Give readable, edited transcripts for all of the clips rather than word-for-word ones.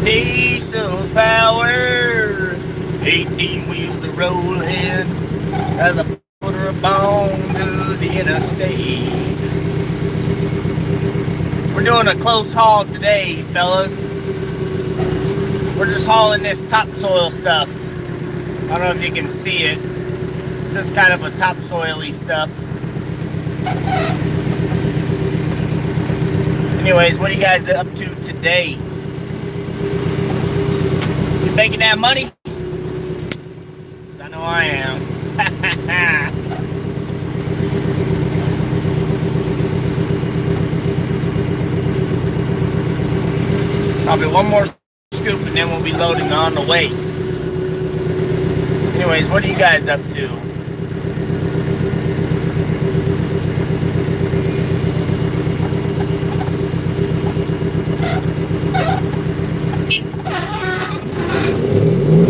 Diesel power, 18 wheels a rolling as I put her on to the interstate. We're doing a close haul today, fellas. We're just hauling this topsoil stuff. I don't know if you can see it. It's just kind of a topsoil-y stuff. Anyways, what are you guys up to today? You making that money? I know I am. Probably one more scoop and then we'll be loading on the way. Anyways, what are you guys up to?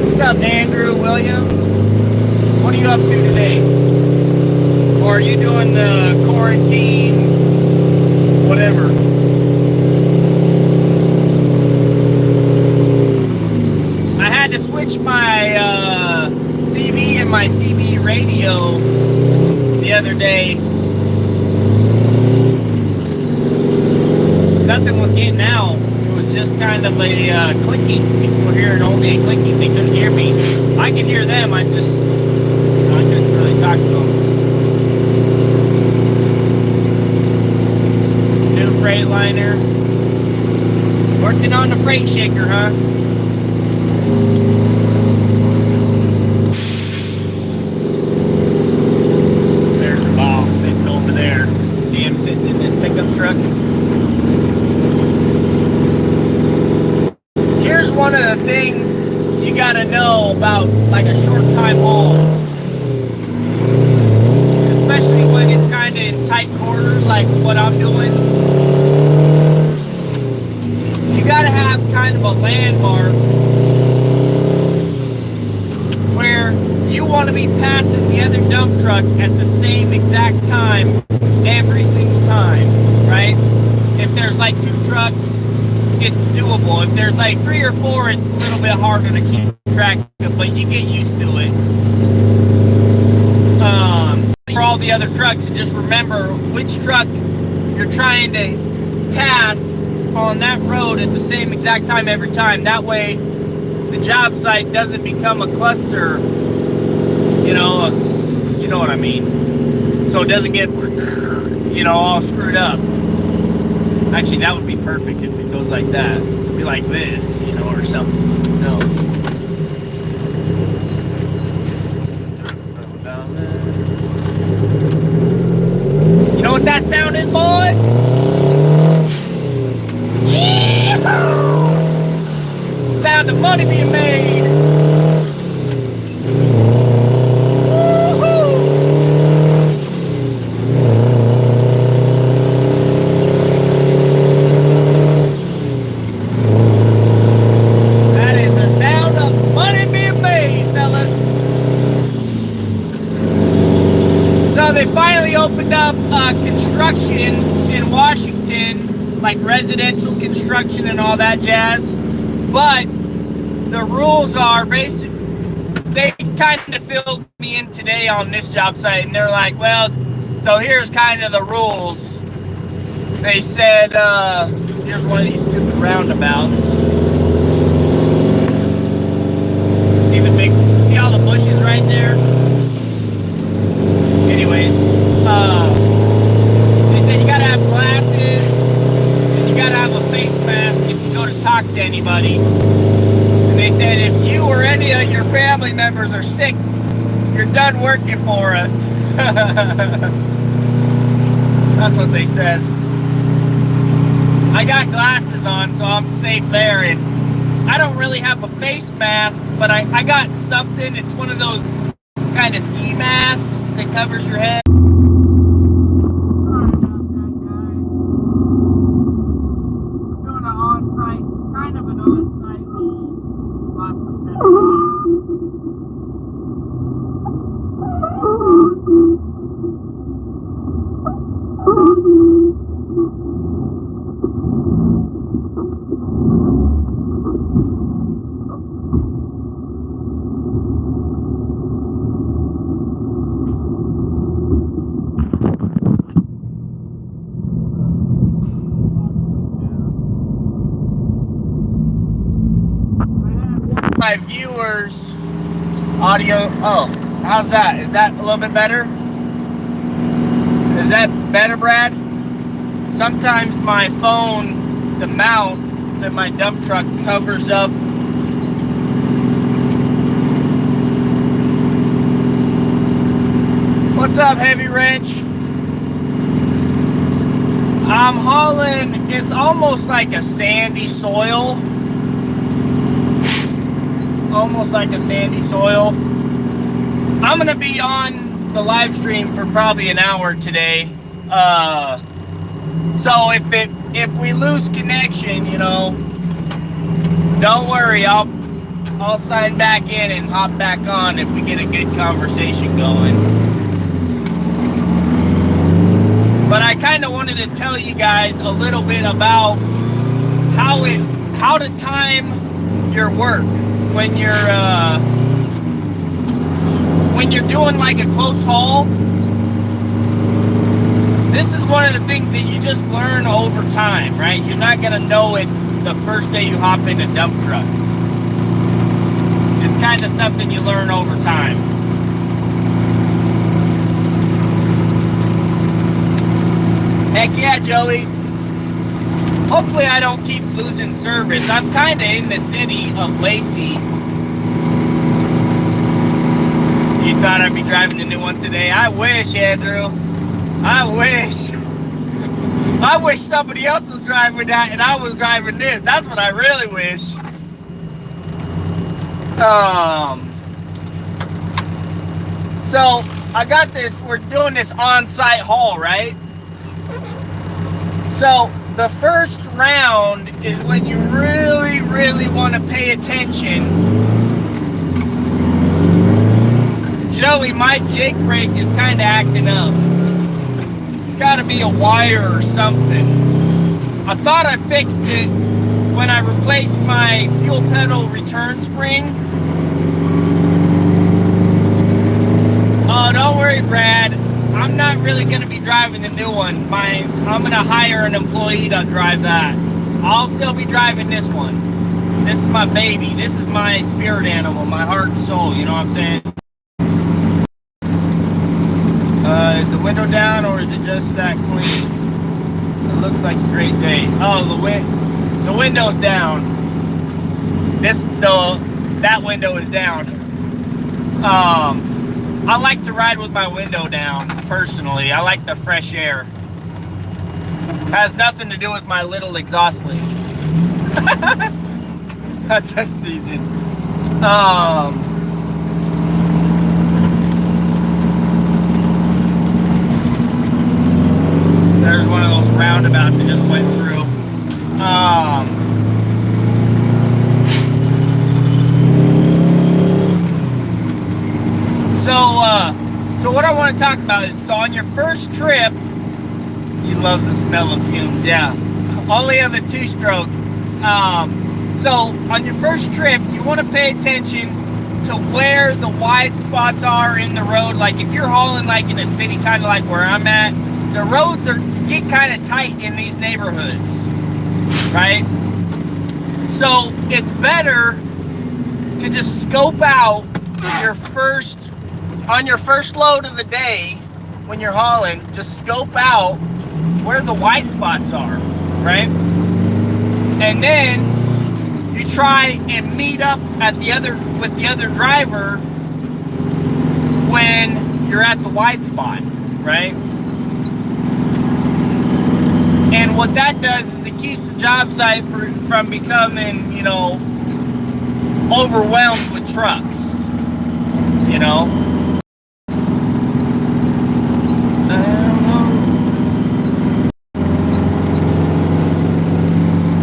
What's up, Andrew Williams? What are you up to today? Or are you doing the quarantine, whatever? I had to switch my CB and my CB radio the other day. Nothing was getting out. It was just kind of a clicking. People were hearing only a clicking. They couldn't hear me. I could hear them. I couldn't really talk to them. New Freightliner. Working on the freight shaker, huh? There's the boss sitting over there. See him sitting in the pickup truck? Here's one of the things you gotta know about like a short time haul. Especially when it's kind of in tight quarters like what I'm doing. You gotta have kind of a landmark where you want to be passing the other dump truck at the same exact time every single time, right? If there's like 2 trucks, it's doable. If there's like 3 or 4, it's a little bit harder to keep track of, but you get used to it. For all the other trucks, and just remember which truck you're trying to pass on that road at the same exact time every time. That way, the job site doesn't become a cluster. You know what I mean. So it doesn't get, all screwed up. Actually, that would be perfect if it goes like that. It'd be like this, or something. No. You know what that sound is, boys? Yeah! Sound of money being made. They finally opened up construction in Washington, like residential construction and all that jazz. But the rules are basically, they kind of filled me in today on this job site, and they're like, well, so here's kind of the rules. They said, here's one of these stupid roundabouts. See all the bushes right there? Anyways, they said you gotta have glasses and you gotta have a face mask if you go to talk to anybody. And they said if you or any of your family members are sick, you're done working for us. That's what they said. I got glasses on, so I'm safe there. And I don't really have a face mask, but I got something. It's one of those kind of ski masks that covers your head. Doing an on-site, kind of an on-site loss my viewers audio. Oh, how's that? Is that a little bit better? Is that better, Brad? Sometimes my phone, the mount that my dump truck covers up. What's up, Heavy Wrench? I'm hauling, it's almost like a sandy soil. Almost like a sandy soil. I'm gonna be on the live stream for probably an hour today. So if we lose connection, you know, don't worry, I'll sign back in and hop back on if we get a good conversation going. But I kind of wanted to tell you guys a little bit about how to time your work when you're doing like a close haul. This is one of the things that you just learn over time, right? You're not gonna know it the first day you hop in a dump truck. It's kind of something you learn over time. Heck yeah, Joey. Hopefully I don't keep losing service. I'm kind of in the city of Lacey. You thought I'd be driving the new one today? I wish, Andrew. I wish. I wish somebody else was driving that and I was driving this. That's what I really wish. So I got this, we're doing this on-site haul, right? So the first round is when you really, really want to pay attention. Joey, my Jake brake is kind of acting up. It's got to be a wire or something. I thought I fixed it when I replaced my fuel pedal return spring. Oh, don't worry, Brad. I'm not really going to be driving the new one. I'm going to hire an employee to drive that. I'll still be driving this one. This is my baby. This is my spirit animal, my heart and soul. You know what I'm saying? Is the window down or is it just that clean? It looks like a great day. Oh, the window's down. That window is down. I like to ride with my window down, personally. I like the fresh air. Has nothing to do with my little exhaust leak. That's just teasing. There's one of those roundabouts that just went through. So what I want to talk about is, so on your first trip, he loves the smell of fumes, yeah. Only on the two-stroke. So on your first trip, you want to pay attention to where the wide spots are in the road. Like if you're hauling like in a city, kind of like where I'm at, the roads get kind of tight in these neighborhoods, right? So it's better to just scope out on your first load of the day when you're hauling, just scope out where the white spots are, right? And then you try and meet up with the other driver when you're at the white spot, right? And what that does is it keeps the job site from becoming, you know, overwhelmed with trucks, you know?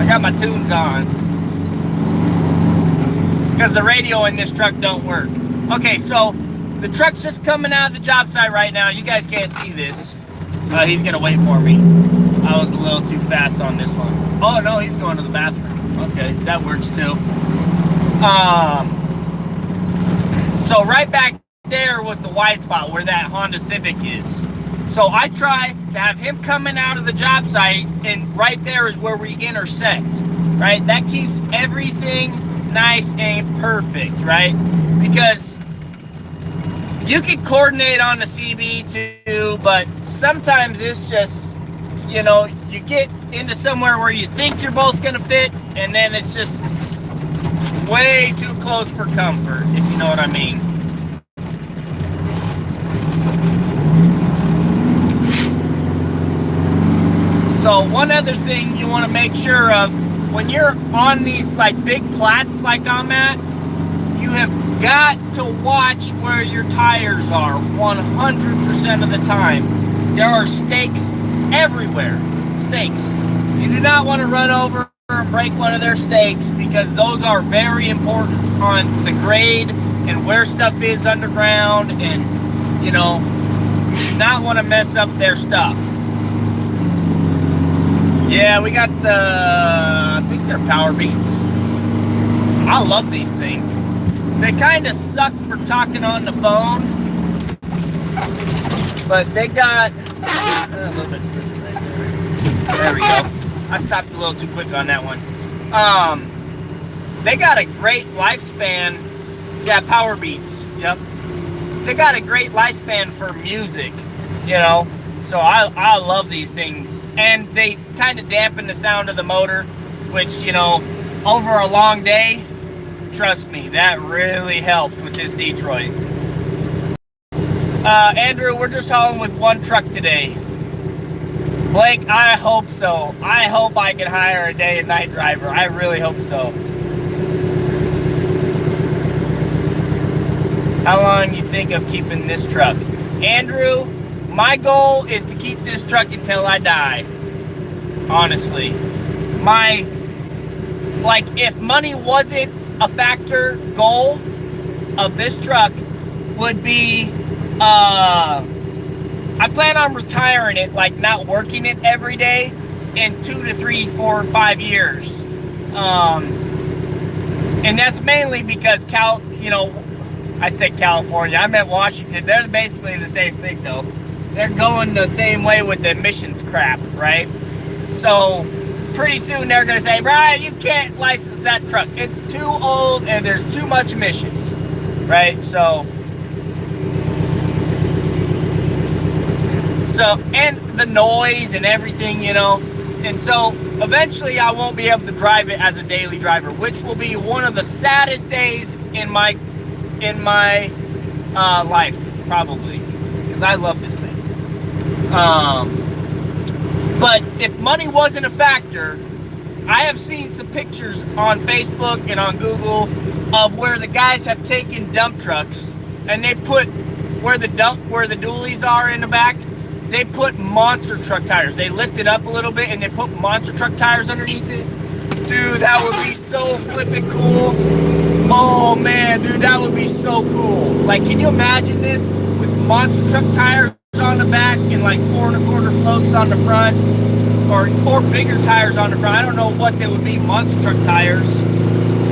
Got my tunes on because the radio in this truck don't work. Okay, so the truck's just coming out of the job site right now. You guys can't see this. He's gonna wait for me. I was a little too fast on this one. Oh no, he's going to the bathroom. Okay, that works too. So right back there was the white spot where that Honda Civic is. So I try to have him coming out of the job site, and right there is where we intersect, right? That keeps everything nice ain't perfect, right? Because you can coordinate on the CB too, but sometimes it's just, you know, you get into somewhere where you think you're both gonna fit, and then it's just way too close for comfort, if you know what I mean. So one other thing you want to make sure of when you're on these like big plats like I'm at, you have got to watch where your tires are 100% of the time. There are stakes everywhere. Stakes. You do not want to run over and break one of their stakes, because those are very important on the grade and where stuff is underground, and you know, you do not want to mess up their stuff. Yeah, we got the, I think they're power beats. I love these things. They kind of suck for talking on the phone, but they got a little bit right there. There we go. I stopped a little too quick on that one. They got a great lifespan. Yeah, power beats. Yep. They got a great lifespan for music, you know. So I love these things, and they kind of dampen the sound of the motor, which, you know, over a long day, trust me, that really helps with this Detroit. Andrew, we're just hauling with one truck today. Blake, I hope so. I hope I can hire a day and night driver. I really hope so. How long you think of keeping this truck? Andrew, my goal is to keep this truck until I die. Honestly. If money wasn't a factor, goal of this truck would be, I plan on retiring it, like not working it every day, in 2 to 3, 4, 5 years. And that's mainly because I said California, I meant Washington. They're basically the same thing though. They're going the same way with the emissions crap, right? So pretty soon they're gonna say, Brian, you can't license that truck. It's too old and there's too much emissions, right? So, and the noise and everything, you know. And so eventually I won't be able to drive it as a daily driver, which will be one of the saddest days in my life, probably, because I love this thing. But if money wasn't a factor, I have seen some pictures on Facebook and on Google of where the guys have taken dump trucks and they put where the dualies are in the back, they put monster truck tires. They lift it up a little bit and they put monster truck tires underneath it. Dude, that would be so flippin' cool. Oh man, dude, that would be so cool. Like, can you imagine this with monster truck tires on the back and like 4 1/4 floats on the front, or bigger tires on the front? I don't know what they would be, monster truck tires,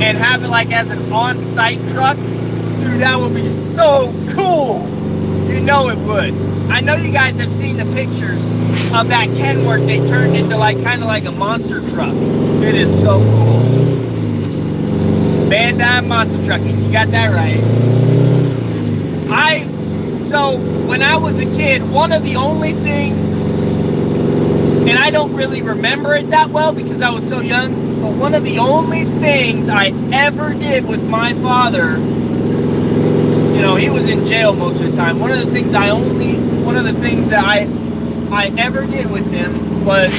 and have it like as an on-site truck. Dude, that would be so cool. You know it would. I know you guys have seen the pictures of that Kenworth they turned into like kind of like a monster truck. It is so cool. VANDUYN monster trucking, you got that right. So when I was a kid, one of the only things, and I don't really remember it that well because I was so young, but one of the only things I ever did with my father, you know, he was in jail most of the time. One of the things that I ever did with him was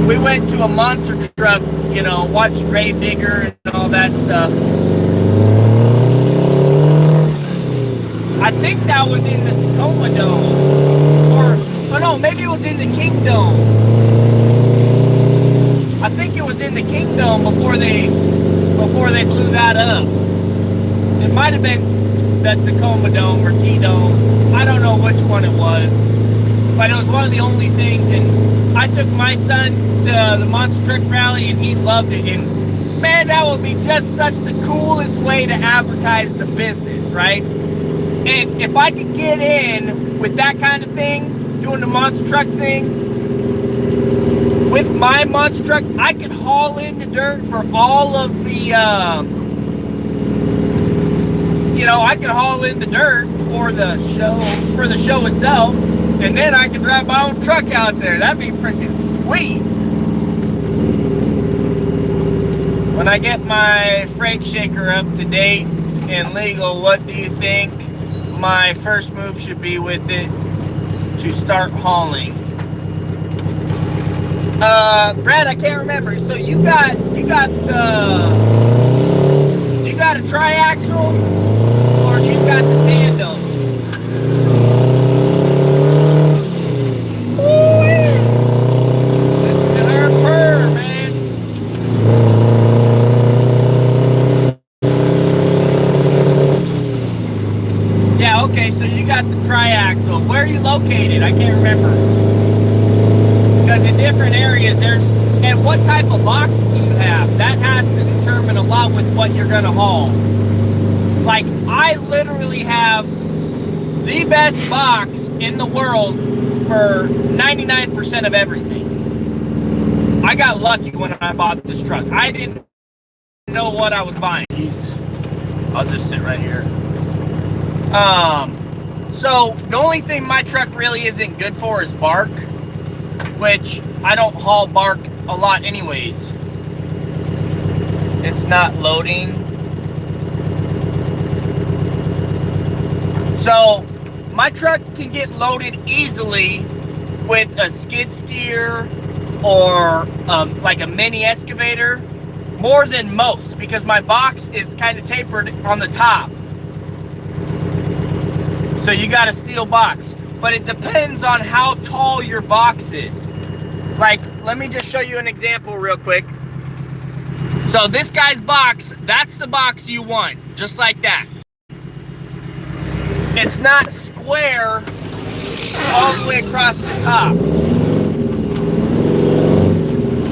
we went to a monster truck, you know, watched Grave Digger and all that stuff. I think that was in the Tacoma Dome, or no, maybe it was in the King Dome. I think it was in the King Dome before they blew that up. It might have been the Tacoma Dome or T-Dome. I don't know which one it was, but it was one of the only things. And I took my son to the Monster Truck Rally, and he loved it. And man, that would be just such the coolest way to advertise the business, right? And if I could get in with that kind of thing, doing the monster truck thing, with my monster truck, I could haul in the dirt for all of the, you know, I could haul in the dirt for the show itself, and then I could drive my own truck out there. That'd be freaking sweet. When I get my freight shaker up to date and legal, what do you think my first move should be with it to start hauling? Brad, I can't remember. So you got a triaxle, or you got the tandem? Listen to her purr, man. Yeah, okay, so you got the triaxle. Where are you located? I can't remember. Because in different areas, and what type of box do you have? That has to determine a lot with what you're gonna haul. Like, I literally have the best box in the world for 99% of everything. I got lucky when I bought this truck. I didn't know what I was buying. I'll just sit right here. So the only thing my truck really isn't good for is bark, which I don't haul bark a lot anyways. It's not loading. So my truck can get loaded easily with a skid steer or like a mini excavator, more than most, because my box is kind of tapered on the top. So you got a steel box, but it depends on how tall your box is. Like, let me just show you an example real quick. So this guy's box, that's the box you want, just like that. It's not square all the way across the top.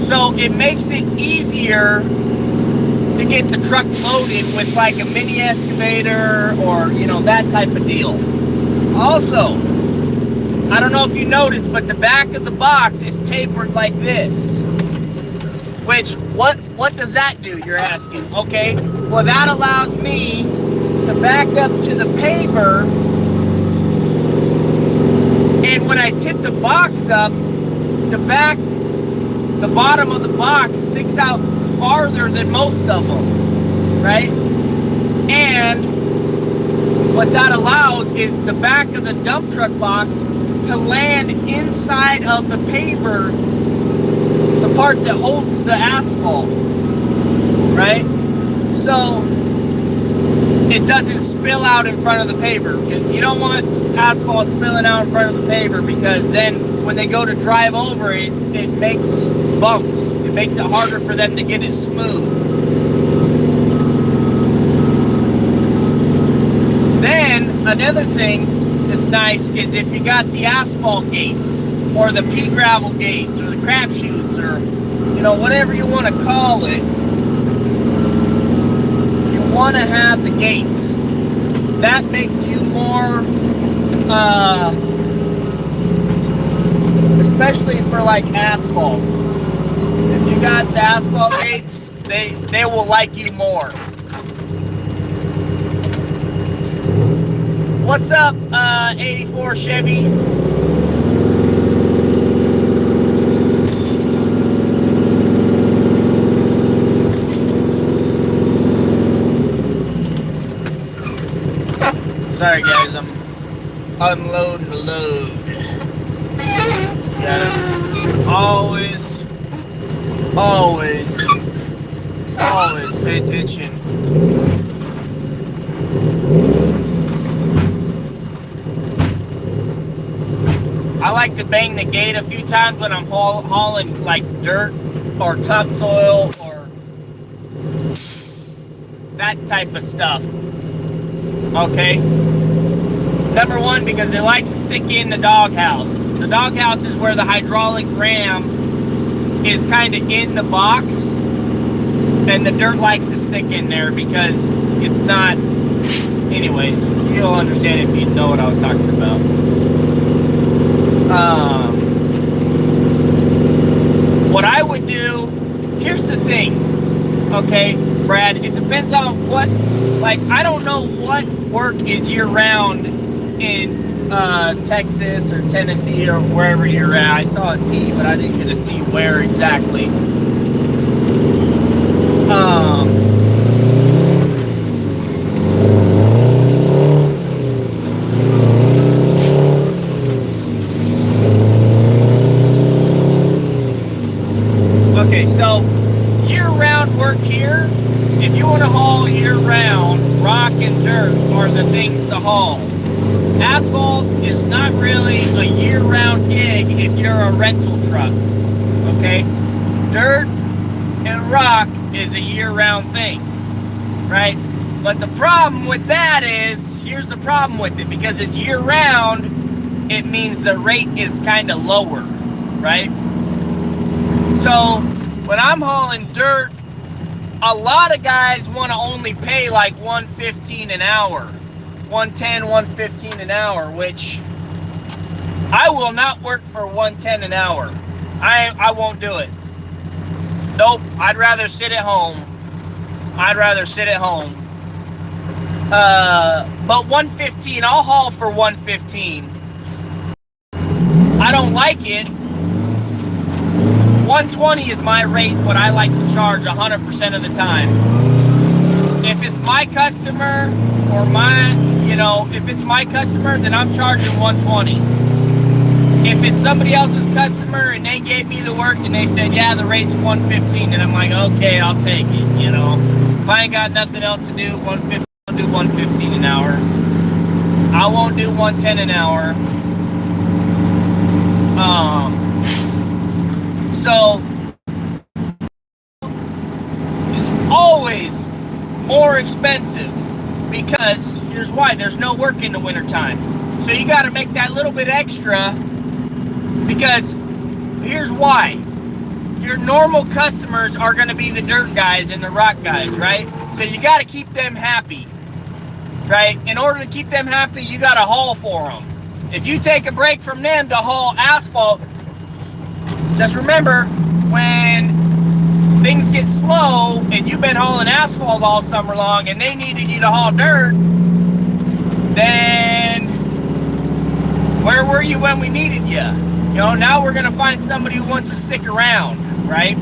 So it makes it easier to get the truck loaded with like a mini excavator or, you know, that type of deal. Also, I don't know if you noticed, but the back of the box is tapered like this. Which, what does that do, you're asking? Okay, well that allows me to back up to the paver, and when I tip the box up, the bottom of the box sticks out farther than most of them, right? And what that allows is the back of the dump truck box to land inside of the paver, the part that holds the asphalt, right? So it doesn't spill out in front of the paver, because you don't want asphalt spilling out in front of the paver, because then when they go to drive over it, it makes bumps. It makes it harder for them to get it smooth. Then another thing that's nice is if you got the asphalt gates, or the pea gravel gates, or the crap chutes, or, you know, whatever you want to call it, you want to have the gates. That makes you more, especially for like asphalt. If you got the asphalt gates, they will like you more. What's up, 84 Chevy? Sorry guys, I'm unloading the load. Gotta always pay attention. I like to bang the gate a few times when I'm hauling like dirt or topsoil or that type of stuff. Okay? Number one, because it likes to stick in the doghouse. The doghouse is where the hydraulic ram is kind of in the box, and the dirt likes to stick in there because it's not. Anyways, you'll understand if you know what I was talking about. What would do, here's the thing, okay, Brad, it depends on what, like, I don't know what work is year-round in Texas or Tennessee or wherever you're at. I saw a T, but I didn't get to see where exactly. Okay, so year-round work here, if you want to haul year-round, rock and dirt are the things to haul. Asphalt is not really a year-round gig if you're a rental truck, okay? Dirt and rock is a year-round thing, right? But the problem with that is, here's the problem with it, because it's year-round, it means the rate is kind of lower, right? So when I'm hauling dirt, a lot of guys want to only pay like $115 an hour, $110, $115 an hour, which I will not work for $110 an hour. I won't do it. Nope, I'd rather sit at home. I'd rather sit at home. But $115, I'll haul for $115. I don't like it. $120 is my rate, what I like to charge 100% of the time. If it's my customer or if it's my customer, then I'm charging $120. If it's somebody else's customer and they gave me the work and they said, yeah, the rate's $115, and I'm like, okay, I'll take it, you know. If I ain't got nothing else to do, $115, I'll do $115 an hour. I won't do $110 an hour. So it's always more expensive because here's why: there's no work in the wintertime. So you got to make that little bit extra, because here's why: your normal customers are going to be the dirt guys and the rock guys, right? So you got to keep them happy, right? In order to keep them happy, you got to haul for them. If you take a break from them to haul asphalt, just remember, when things get slow and you've been hauling asphalt all summer long and they needed you to haul dirt, then where were you when we needed you? You know, now we're going to find somebody who wants to stick around, right?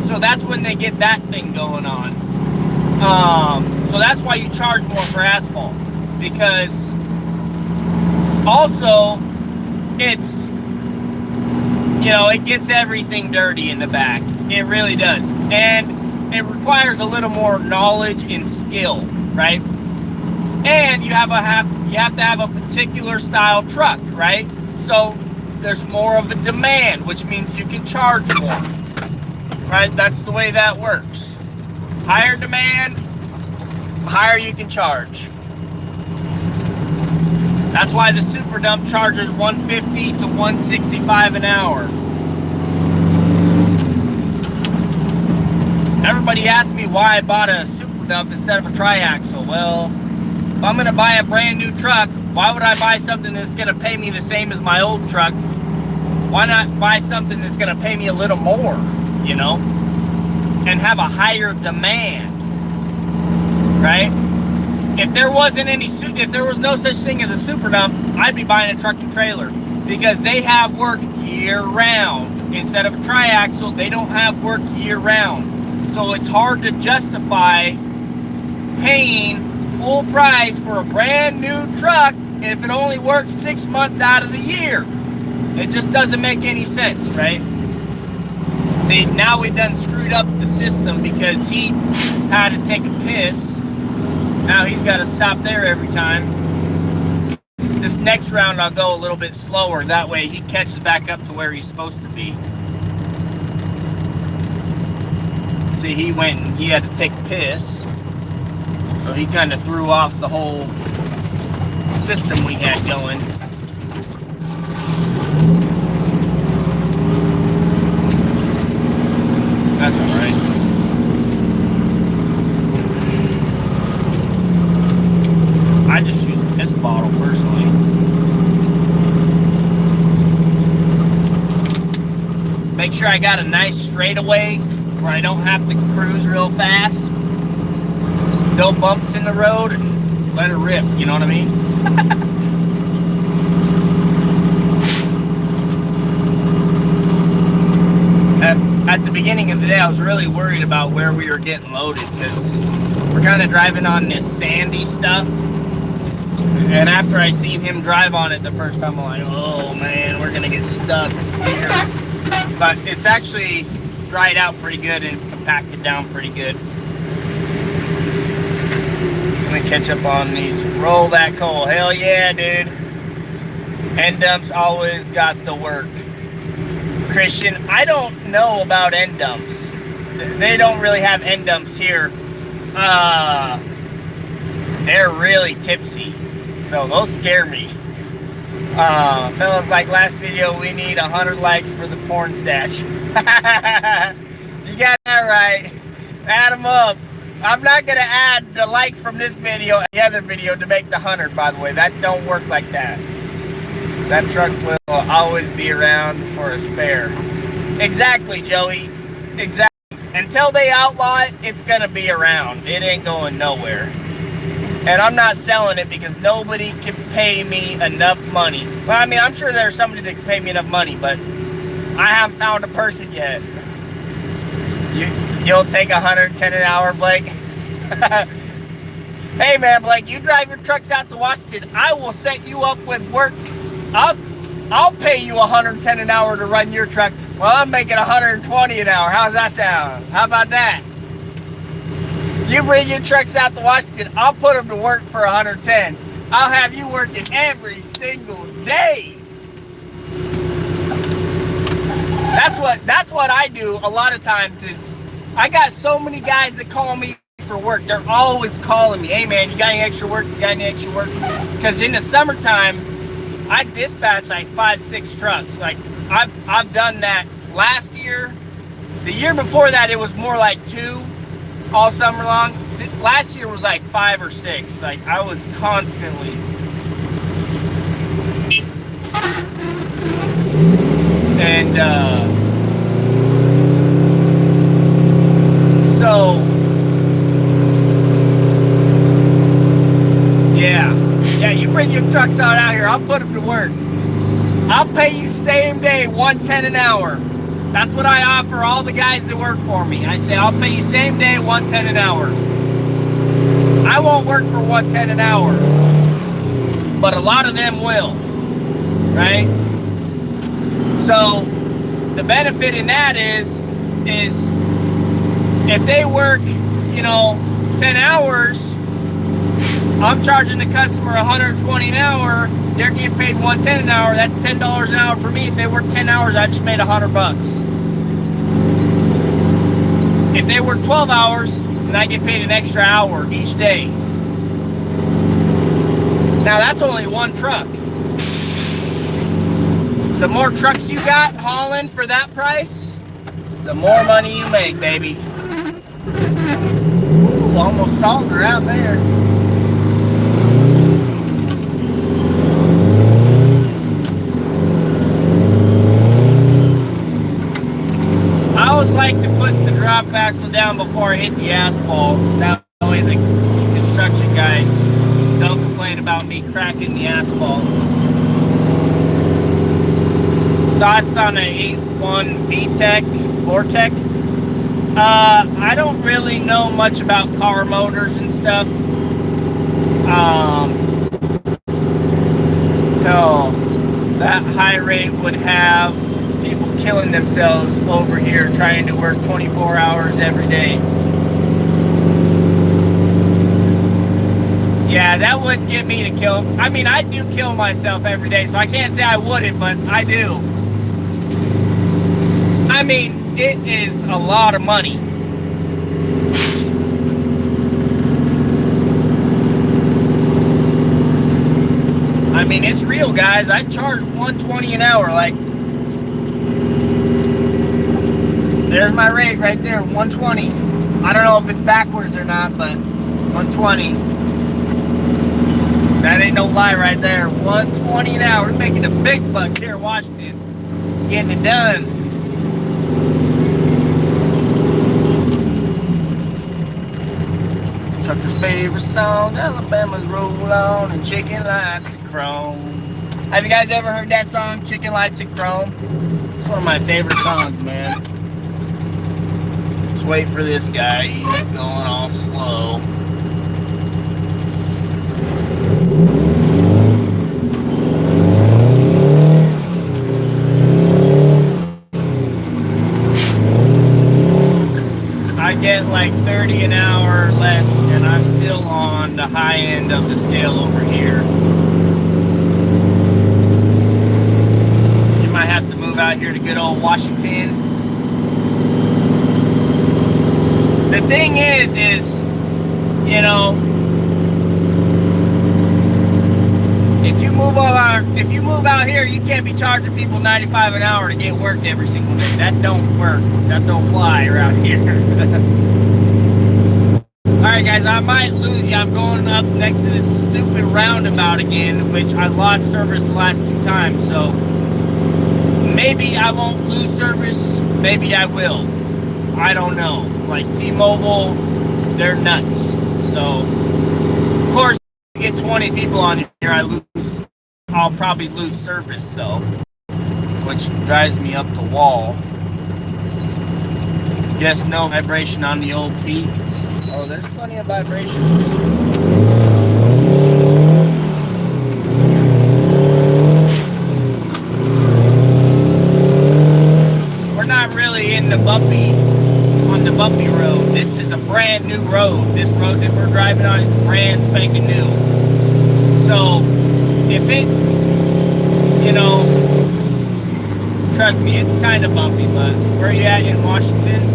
So that's when they get that thing going on. So that's why you charge more for asphalt, because also it's, you know, it gets everything dirty in the back. It really does. And it requires a little more knowledge and skill, right? And you have to have a particular style truck, right? So there's more of a demand, which means you can charge more, right? That's the way that works. Higher demand, higher you can charge. That's why the super dump charges $150 to $165 an hour. Everybody asks me why I bought a super dump instead of a triaxle. Well, if I'm gonna buy a brand new truck, why would I buy something that's gonna pay me the same as my old truck? Why not buy something that's gonna pay me a little more, you know, and have a higher demand, right? If there was no such thing as a super dump, I'd be buying a truck and trailer, because they have work year round. Instead of a triaxle, they don't have work year round. So it's hard to justify paying full price for a brand new truck if it only works 6 months out of the year. It just doesn't make any sense, right? See, now we've done screwed up the system because he had to take a piss. Now he's got to stop there every time. This next round I'll go a little bit slower. That way he catches back up to where he's supposed to be. See, he went and he had to take a piss. So he kind of threw off the whole system we had going. That's all right. I just use a piss bottle personally. make sure I got a nice straightaway where I don't have to cruise real fast. No bumps in the road, and let it rip, you know what I mean? At the beginning of the day, I was really worried about where we were getting loaded because we're kind of driving on this sandy stuff. And after I seen him drive on it the first time, I'm like, oh man, we're gonna get stuck here. But it's actually dried out pretty good and it's compacted down pretty good. I'm gonna catch up on these. Roll that coal. Hell yeah, dude. End dumps always got the work. Christian, I don't know about end dumps. They don't really have end dumps here. They're really tipsy, so those scare me. Fellas, like last video, we need 100 likes for the porn stash. You got that right. Add them up. I'm not gonna add the likes from this video and the other video to make the 100, by the way. That don't work like that. That truck will always be around for a spare. Exactly, Joey. Exactly. Until they outlaw it, it's gonna be around. It ain't going nowhere. And I'm not selling it because nobody can pay me enough money. Well, I mean, I'm sure there's somebody that can pay me enough money, but I haven't found a person yet. You'll take 110 an hour, Blake? Hey man, Blake, you drive your trucks out to Washington. I will set you up with work. I'll pay you 110 an hour to run your truck. Well, I'm making 120 an hour. How's that sound? How about that? You bring your trucks out to Washington, I'll put them to work for 110. I'll have you working every single day. That's what I do a lot of times is I got so many guys that call me for work. They're always calling me, hey man, you got any extra work? You got any extra work? Because in the summertime, I dispatch like 5-6 trucks. Like I've done that last year. The year before that, it was more like 2 all summer long. Last year was like 5 or 6. Like I was constantly. And so yeah, you bring your trucks out here, I'll put them to work. I'll pay you same day 110 an hour. That's what I offer all the guys that work for me. I say I'll pay you same day 110 an hour. I won't work for 110 an hour, but a lot of them will, right? So the benefit in that is if they work, 10 hours, I'm charging the customer 120 an hour. They're getting paid 110 an hour. That's $10 an hour for me. If they work 10 hours, I just made $100. If they work 12 hours, then I get paid an extra hour each day. Now that's only one truck. The more trucks you got hauling for that price, the more money you make, baby. Ooh, almost stalled her out there. I always like to put the drop axle down before I hit the asphalt. That way the construction guys don't complain about me cracking the asphalt. Thoughts on an 8.1 VTEC Vortec? I don't really know much about car motors and stuff. No, that high rate would have people killing themselves over here trying to work 24 hours every day. Yeah, that would get me to kill. I mean, I do kill myself every day, so I can't say I wouldn't, but I do. I mean, it is a lot of money. I mean, it's real, guys. I charge $120 an hour. Like, there's my rate right there, $120. I don't know if it's backwards or not, but $120. That ain't no lie right there. $120 an hour. We're making the big bucks here in Washington. Getting it done. favorite songs, Alabama's Roll On and Chicken Lights of Chrome. Have you guys ever heard that song, Chicken Lights of Chrome? It's one of my favorite songs, man. Just wait for this guy, he's going all slow. I get like 30 an hour less, and I'm still on the high end of the scale over here. You might have to move out here to good old Washington. The thing is, you know, if you move out here, you can't be charging people 95 an hour to get work every single day. That don't work. That don't fly around here. Alright guys, I might lose you. I'm going up next to this stupid roundabout again, which I lost service the last 2 times, so maybe I won't lose service, maybe I will. I don't know. Like T-Mobile, they're nuts. So, of course, if you get 20 people on here, I'll probably lose service, though, which drives me up the wall. Yes, no vibration on the old P. Oh, there's plenty of vibration. We're not really on the bumpy road. This is a brand new road. This road that we're driving on is brand spanking new. So, if it, you know, trust me, it's kind of bumpy, but where are you at in Washington?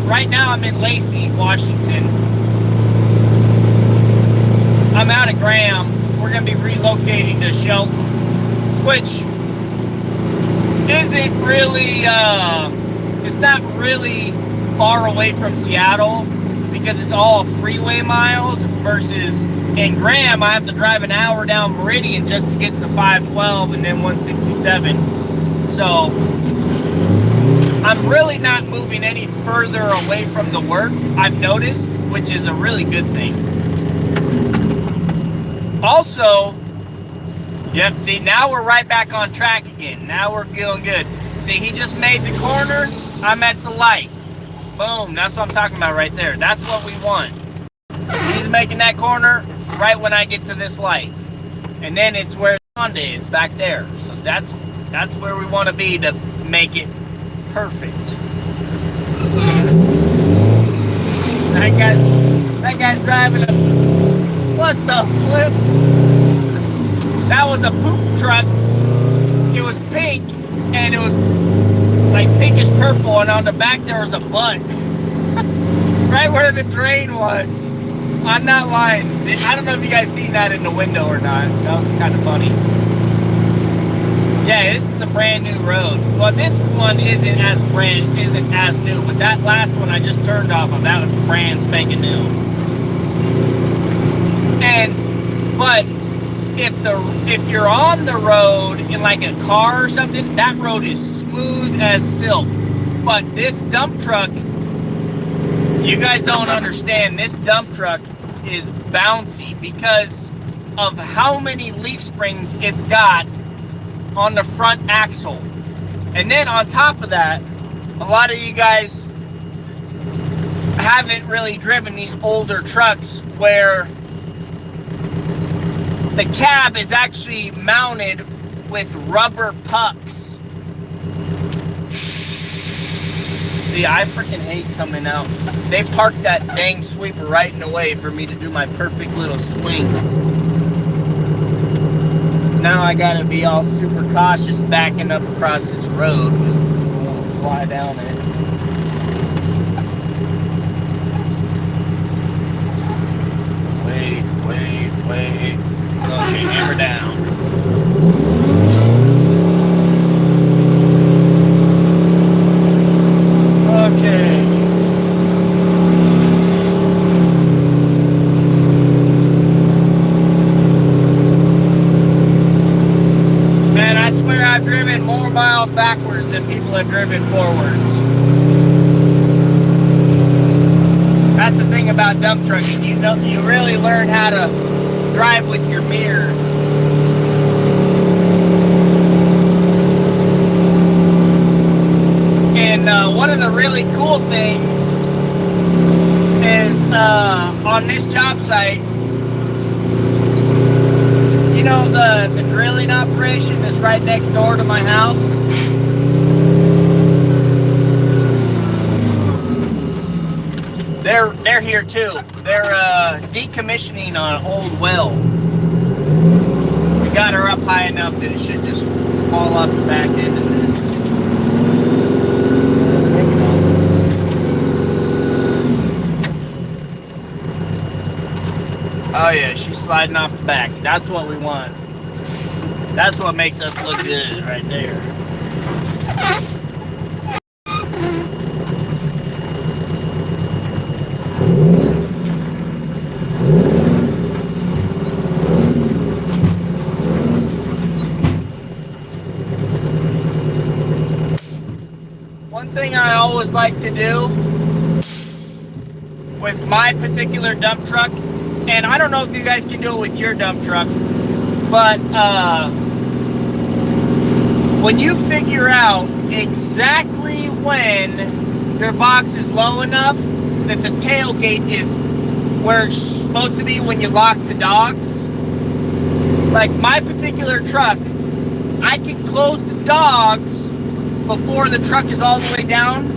Right now I'm in Lacey, Washington. I'm out of Graham. We're going to be relocating to Shelton, which isn't really, it's not really far away from Seattle because it's all freeway miles versus in Graham, I have to drive an hour down Meridian just to get to 512 and then 167. So, I'm really not moving any further away from the work, I've noticed, which is a really good thing. Also, yep, see, now we're right back on track again. Now we're feeling good. See, he just made the corner, I'm at the light. Boom, that's what I'm talking about right there. That's what we want. He's making that corner right when I get to this light. And then it's where the Honda is, back there. So that's where we want to be to make it perfect. That guy's driving a, what the flip? That was a poop truck. It was pink and it was like pinkish purple, and on the back there was a butt. Right where the drain was. I'm not lying. I don't know if you guys seen that in the window or not. That was kind of funny. Yeah, this is a brand new road. Well, this one isn't as new, but that last one I just turned off of, that was brand spanking new. But if you're on the road in like a car or something, that road is smooth as silk. But this dump truck, you guys don't understand, this dump truck is bouncy because of how many leaf springs it's got on the front axle. And then on top of that, a lot of you guys haven't really driven these older trucks where the cab is actually mounted with rubber pucks. See, I freaking hate coming out. They parked that dang sweeper right in the way for me to do my perfect little swing. Now I gotta be all super cautious backing up across this road because I want to fly down it. Wait. Okay, hammer down. Okay. Man, I swear I've driven more miles backwards than people have driven forwards. That's the thing about dump trucking. You know, you really learn how to drive with your mirrors. And one of the really cool things is on this job site, you know, the drilling operation is right next door to my house. They're here too. They're decommissioning an old well. We got her up high enough that it should just fall off the back end of this. Oh yeah, she's sliding off the back. That's what we want. That's what makes us look good right there. One thing I always like to do with my particular dump truck, and I don't know if you guys can do it with your dump truck, but when you figure out exactly when your box is low enough that the tailgate is where it's supposed to be when you lock the dogs, like my particular truck, I can close the dogs before the truck is all the way down.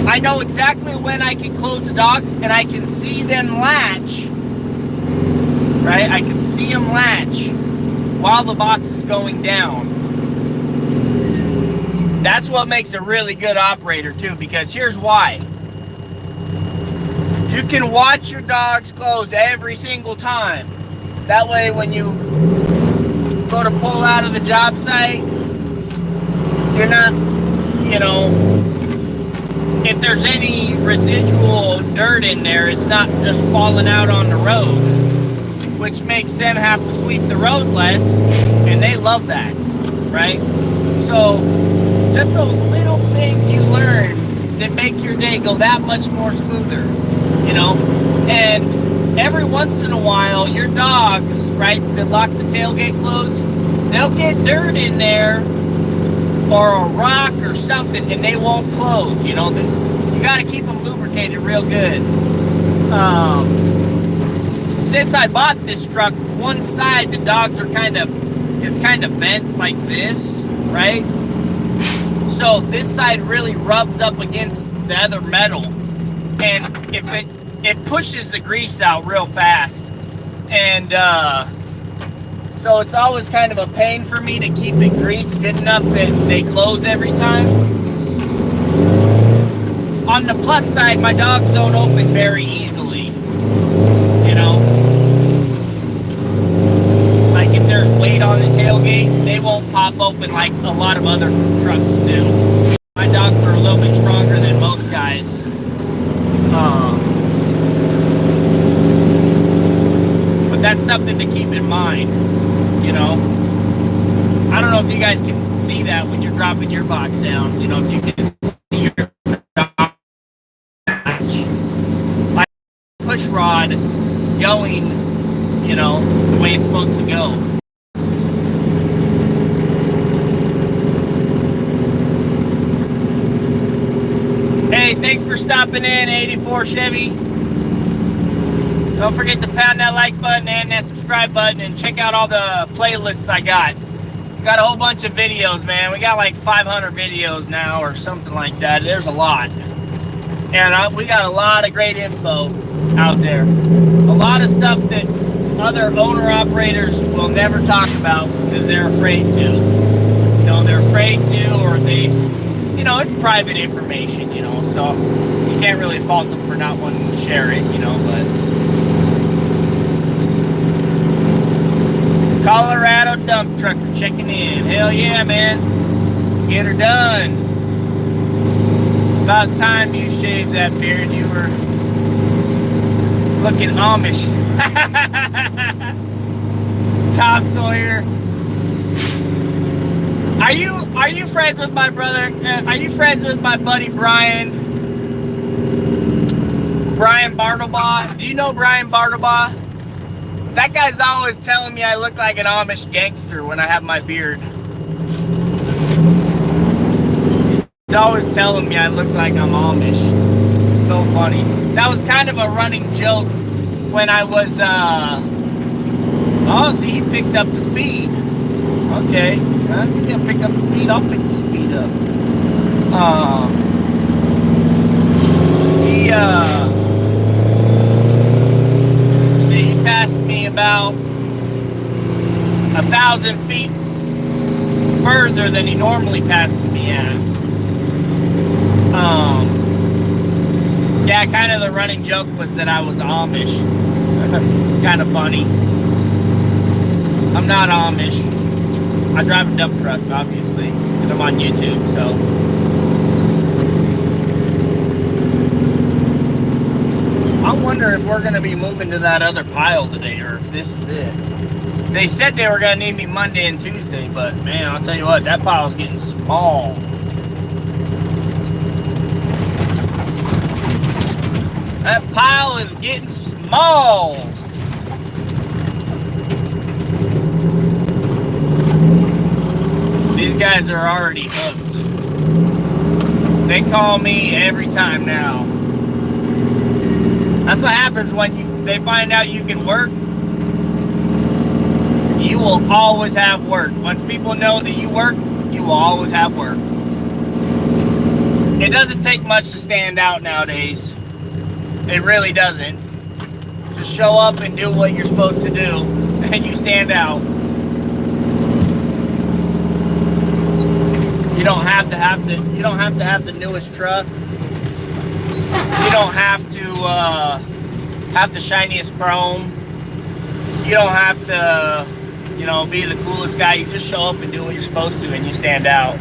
I know exactly when I can close the dogs, and I can see them latch, right? I can see them latch while the box is going down. That's what makes a really good operator too, because here's why. You can watch your dogs close every single time. That way when you go to pull out of the job site, you're not, you know, if there's any residual dirt in there, it's not just falling out on the road, which makes them have to sweep the road less, and they love that, right? So just those little things you learn that make your day go that much more smoother, you know? And every once in a while, your dogs, right, that lock the tailgate closed, they'll get dirt in there or a rock or something, and they won't close, you know? You got to keep them lubricated real good. Since I bought this truck, one side, the dogs are it's kind of bent like this, right? So this side really rubs up against the other metal, and if it pushes the grease out real fast, and so it's always kind of a pain for me to keep it greased good enough that they close every time. On the plus side, my dogs don't open very easily, you know? Like if there's weight on the tailgate, they won't pop open like a lot of other trucks do. My dogs are a little bit stronger than most guys. But that's something to keep in mind, you know? I don't know if you guys can see that when you're dropping your box down, you know, if you can see your dog like push rod going, you know, the way it's supposed to go. Hey, thanks for stopping in, 84 Chevy. Don't forget to pound that like button and that subscribe button, and check out all the playlists I got. We got a whole bunch of videos, man. We got like 500 videos now or something like that. There's a lot. And we got a lot of great info out there. A lot of stuff that other owner-operators will never talk about because they're afraid to. You know, they're afraid to, or they, you know, it's private information, you know, so you can't really fault them for not wanting to share it, you know, but Colorado dump trucker checking in. Hell yeah, man. Get her done. About time you shaved that beard. You were looking Amish. Tom Sawyer. Are you friends with my brother? Are you friends with my buddy Brian? Brian Bartlebaugh. Do you know Brian Bartlebaugh? That guy's always telling me I look like an Amish gangster when I have my beard. He's always telling me I look like I'm Amish. So funny. That was kind of a running joke when I was, oh, see, he picked up the speed. Okay, you can pick up the speed, I'll pick the speed up. He passed me about 1,000 feet further than he normally passes me at. Yeah, kind of the running joke was that I was Amish. Kind of funny. I'm not Amish. I drive a dump truck, obviously, and I'm on YouTube, so. I wonder if we're gonna be moving to that other pile today, or if this is it. They said they were gonna need me Monday and Tuesday, but man, I'll tell you what, that pile's getting small. That pile is getting small. These guys are already hooked. They call me every time now. That's what happens when they find out you can work. You will always have work. Once people know that you work, you will always have work. It doesn't take much to stand out nowadays. It really doesn't. Just show up and do what you're supposed to do, and you stand out. You don't have to have the newest truck. You don't have to have the shiniest chrome. You don't have to, be the coolest guy. You just show up and do what you're supposed to, and you stand out.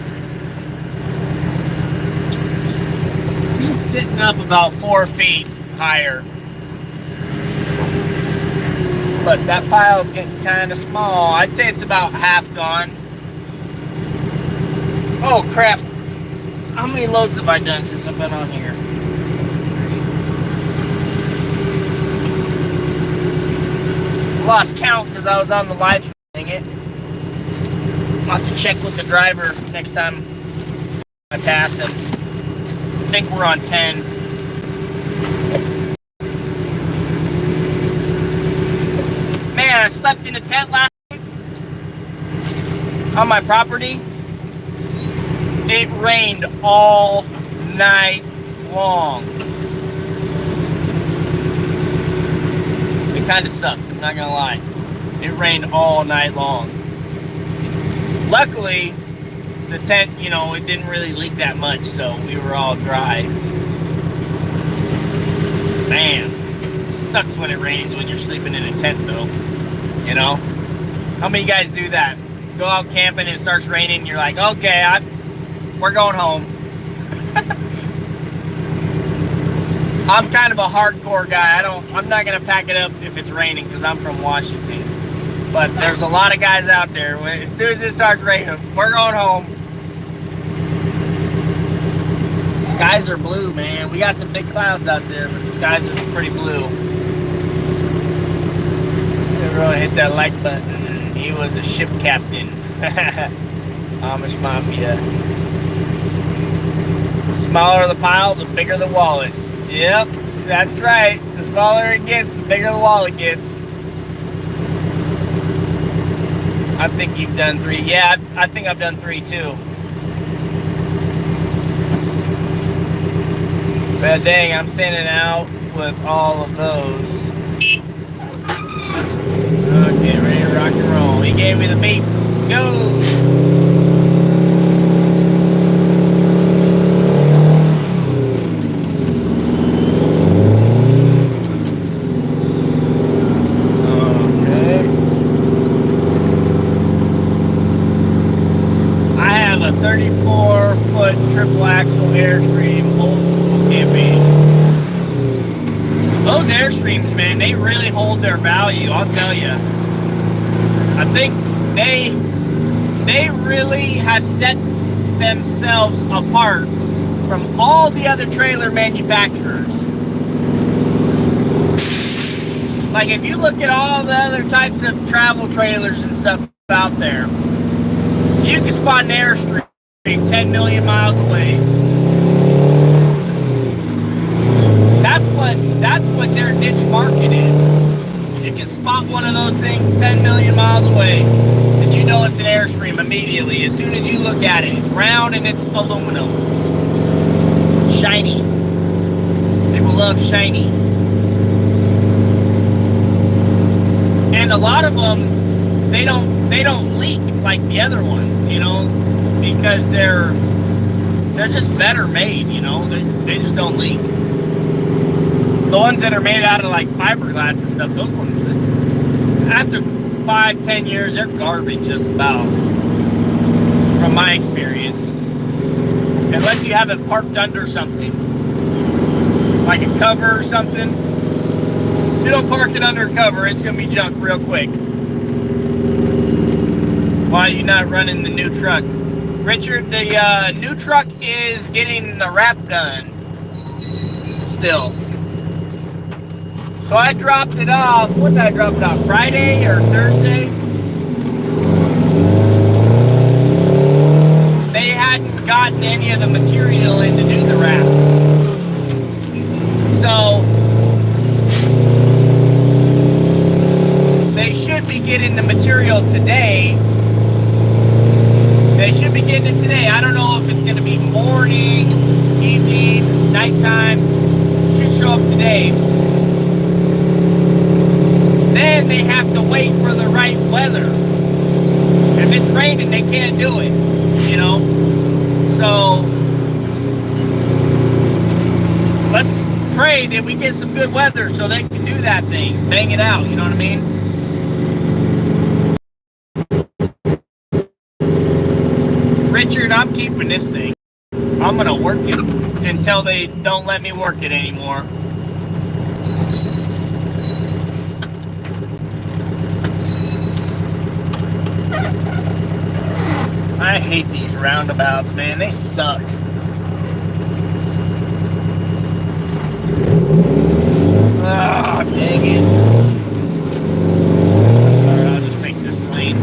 He's sitting up about 4 feet higher. But that pile's getting kind of small. I'd say it's about half gone. Oh crap. How many loads have I done since I've been on here? Lost count because I was on the live streaming it. I'll have to check with the driver next time I pass him. I think we're on 10. Man, I slept in a tent last night on my property. It rained all night long. It kind of sucked, I'm not gonna lie. It rained all night long. Luckily, the tent, it didn't really leak that much, so we were all dry. Man, sucks when it rains when you're sleeping in a tent, though. How many guys do that? Go out camping and it starts raining, and you're like, okay, we're going home. I'm kind of a hardcore guy. I'm not gonna pack it up if it's raining because I'm from Washington. But there's a lot of guys out there. As soon as it starts raining, we're going home. Skies are blue, man. We got some big clouds out there, but the skies are pretty blue. Everyone hit that like button. He was a ship captain. Amish Mafia. The smaller the pile, the bigger the wallet. Yep, that's right. The smaller it gets, the bigger the wallet gets. I think you've done 3. Yeah, I think I've done 3 too. But dang, I'm sending out with all of those. Okay, ready to rock and roll. He gave me the beat. Go! I have a 34-foot triple axle Airstream old school campaign. Those Airstreams, man, they really hold their value, I'll tell you. I think they really have set themselves apart from all the other trailer manufacturers. Like if you look at all the other types of travel trailers and stuff out there, you can spot an Airstream 10 million miles away. That's what their niche market is. You can spot one of those things 10 million miles away, and you know it's an Airstream immediately. As soon as you look at it, it's round and it's aluminum. Shiny. People love shiny. And a lot of them, they don't leak like the other ones, you know, because they're just better made, you know. They just don't leak. The ones that are made out of like fiberglass and stuff, those ones, after 5-10 years, they're garbage just about, from my experience. Unless you have it parked under something, like a cover or something. If you don't park it under a cover, it's going to be junk real quick. Why are you not running the new truck? Richard, the new truck is getting the wrap done still. So I dropped it off. What did I drop it off? Friday or Thursday? They hadn't gotten any of the material in to do the wrap. So they should be getting the material today. They should be getting it today. I don't know if it's going to be morning, evening, nighttime. Should show up today. Then they have to wait for the right weather. If it's raining, they can't do it, you know. So let's pray that we get some good weather so they can do that thing, bang it out, you know what I mean? Richard, I'm keeping this thing. I'm gonna work it until they don't let me work it anymore. I hate these roundabouts, man. They suck. Ah, dang it. Alright, I'll just take this lane.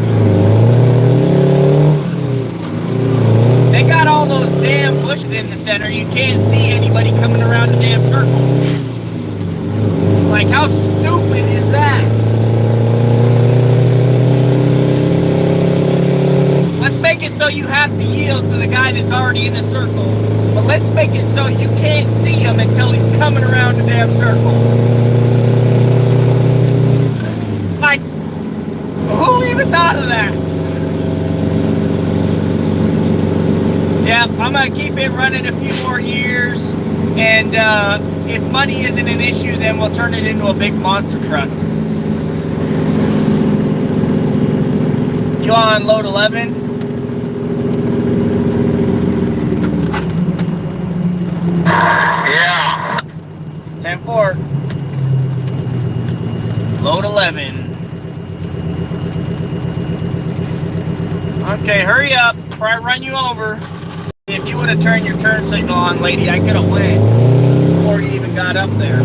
They got all those damn bushes in the center. You can't see anybody coming around the damn circle. Like, how stupid is that? Let's make it so you have to yield to the guy that's already in the circle. But let's make it so you can't see him until he's coming around the damn circle. Like, who even thought of that? Yeah, I'm going to keep it running a few more years. And if money isn't an issue, then we'll turn it into a big monster truck. You on load 11? Yeah. 10-4. Load 11. Okay, hurry up before I run you over. If you would have turned your turn signal on, lady, I could have went before you even got up there.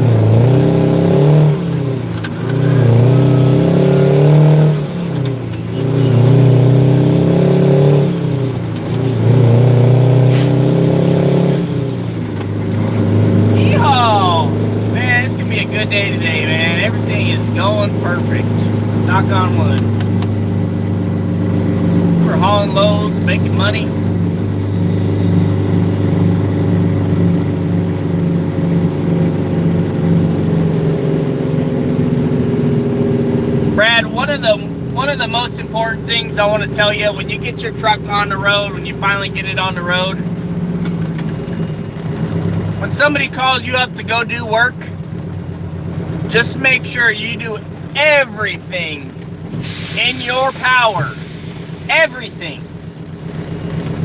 Good day today, man. Everything is going perfect. Knock on wood. We're hauling loads, making money. Brad, one of the most important things I want to tell you when you get your truck on the road, when you finally get it on the road, when somebody calls you up to go do work, just make sure you do everything in your power, everything,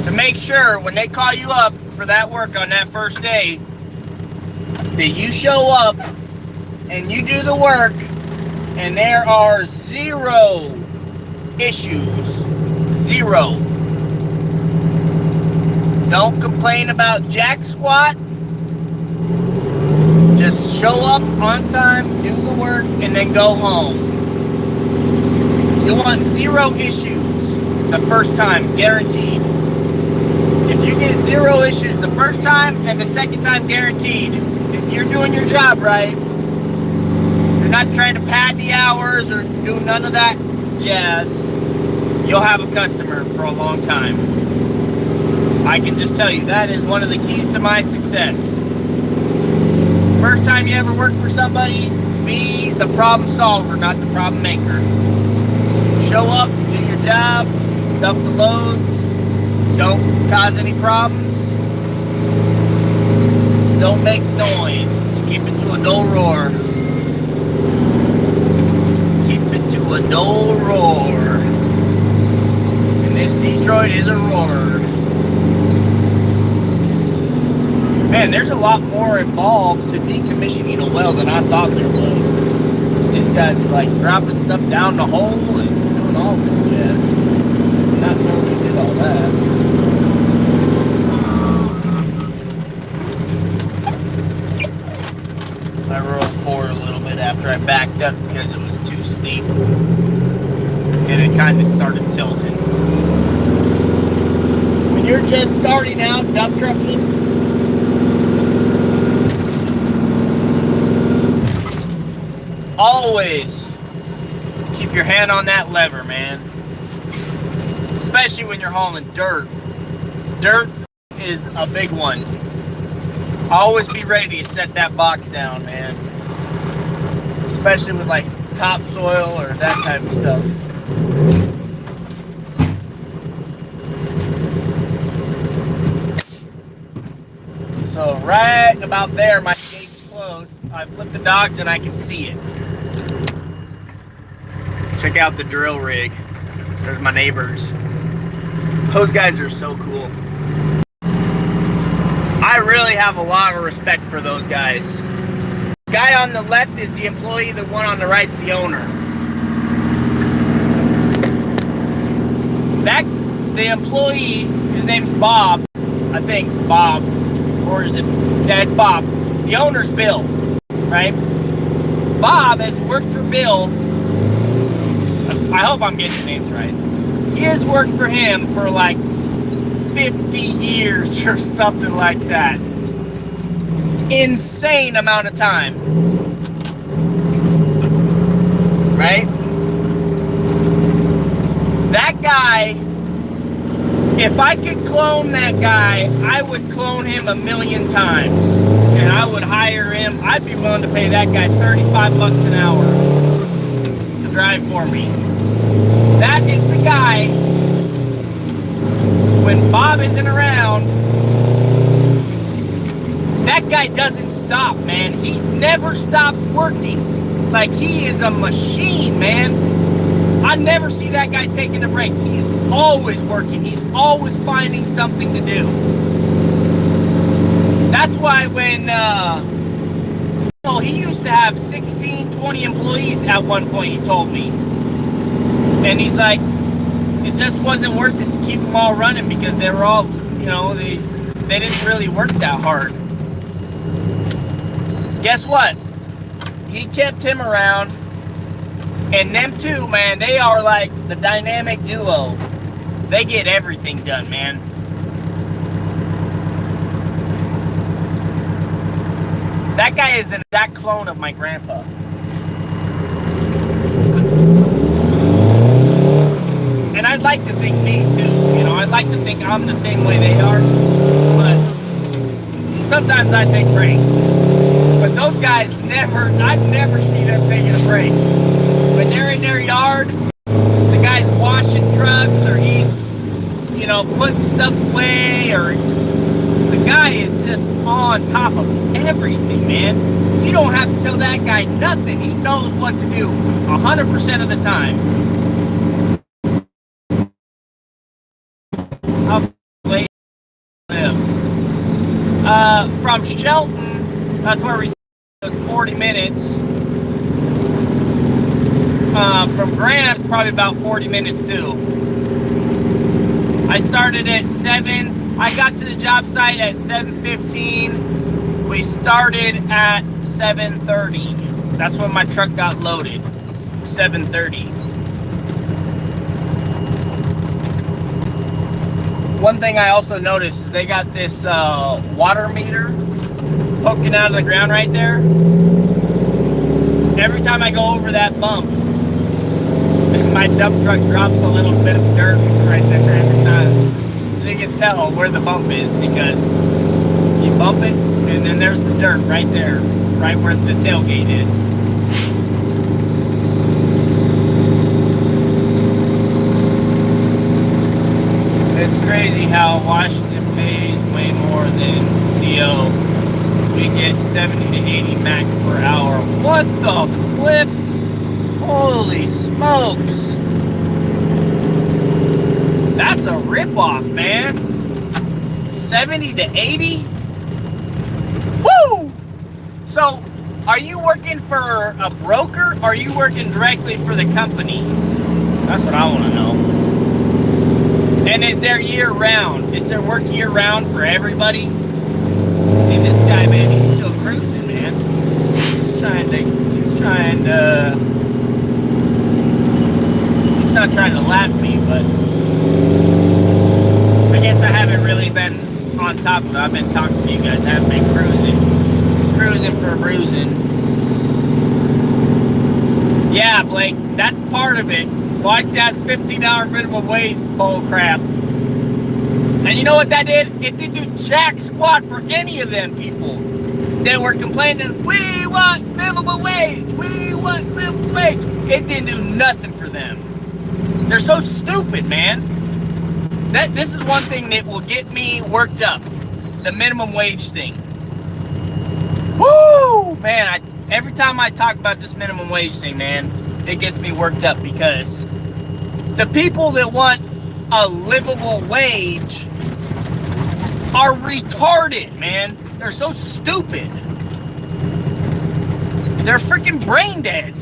to make sure when they call you up for that work on that first day, that you show up and you do the work and there are zero issues. Zero. Don't complain about jack squat. Just show up on time, do the work, and then go home. You want 0 issues the first time, guaranteed. If you get 0 issues the first time and the second time, guaranteed. If you're doing your job right, you're not trying to pad the hours or do none of that jazz, you'll have a customer for a long time. I can just tell you, that is one of the keys to my success. First time you ever work for somebody, be the problem solver, not the problem maker. Show up, do your job, dump the loads, don't cause any problems, don't make noise, just keep it to a dull roar. Keep it to a dull roar. And this Detroit is a roar. Man, there's a lot more involved to decommissioning a well than I thought there was. These guys are like dropping stuff down the hole and doing all this jazz. Not knowing we did all that. I rolled forward a little bit after I backed up because it was too steep. And it kind of started tilting. When you're just starting out dump trucking, always keep your hand on that lever, man. Especially when you're hauling dirt. Dirt is a big one. Always be ready to set that box down, man. Especially with like topsoil or that type of stuff. So right about there, my gate's closed. I flip the dogs and I can see it. Check out the drill rig. There's my neighbors. Those guys are so cool. I really have a lot of respect for those guys. The guy on the left is the employee, the one on the right is the owner. The employee, his name's Bob. I think Bob. Or is it? Yeah, it's Bob. The owner's Bill, right? Bob has worked for Bill. I hope I'm getting the names right. He has worked for him for like 50 years or something like that. Insane amount of time. Right? That guy, if I could clone that guy, I would clone him 1,000,000 times. And I would hire him. I'd be willing to pay that guy 35 bucks an hour to drive for me. That is the guy, when Bob isn't around, that guy doesn't stop, man. He never stops working. Like, he is a machine, man. I never see that guy taking a break. He is always working. He's always finding something to do. That's why when, he used to have 16, 20 employees at one point, he told me. And he's like, it just wasn't worth it to keep them all running because they were all, they didn't really work that hard. Guess what? He kept him around. And them two, man, they are like the dynamic duo. They get everything done, man. That guy is an exact clone of my grandpa. And I'd like to think me too. I'd like to think I'm the same way they are. But sometimes I take breaks. But those guys I've never seen them taking a break. When they're in their yard, the guy's washing trucks or he's, putting stuff away, or the guy is just on top of everything, man. You don't have to tell that guy nothing. He knows what to do 100% of the time. How late live? From Shelton, that's where we was 40 minutes. From Graham's probably about 40 minutes too. I started at 7. I got to the job site at 7:15. We started at 7:30. That's when my truck got loaded. 7:30. One thing I also noticed is they got this water meter poking out of the ground right there. Every time I go over that bump, my dump truck drops a little bit of dirt right there every time. So you can tell where the bump is because you bump it and then there's the dirt right there, right where the tailgate is. It's crazy how Washington pays way more than CO. We get 70 to 80 max per hour. What the flip? Holy smokes. That's a ripoff, man. 70 to 80? Woo! So, are you working for a broker or are you working directly for the company? That's what I want to know. And is there year round? Is there work year round for everybody? See this guy, man, he's still cruising, man. He's not trying to lap me, but I guess I haven't really been on top of it. I've been talking to you guys. I haven't been cruising for bruising. Yeah, Blake, that's part of it. Washington has $15 minimum wage, bull crap. And you know what that did? It didn't do jack squat for any of them people that were complaining, we want minimum wage, we want minimum wage. It didn't do nothing for them. They're so stupid, man. This is one thing that will get me worked up. The minimum wage thing. Woo! Man, every time I talk about this minimum wage thing, man, it gets me worked up because the people that want a livable wage are retarded, man. They're so stupid. They're freaking brain dead.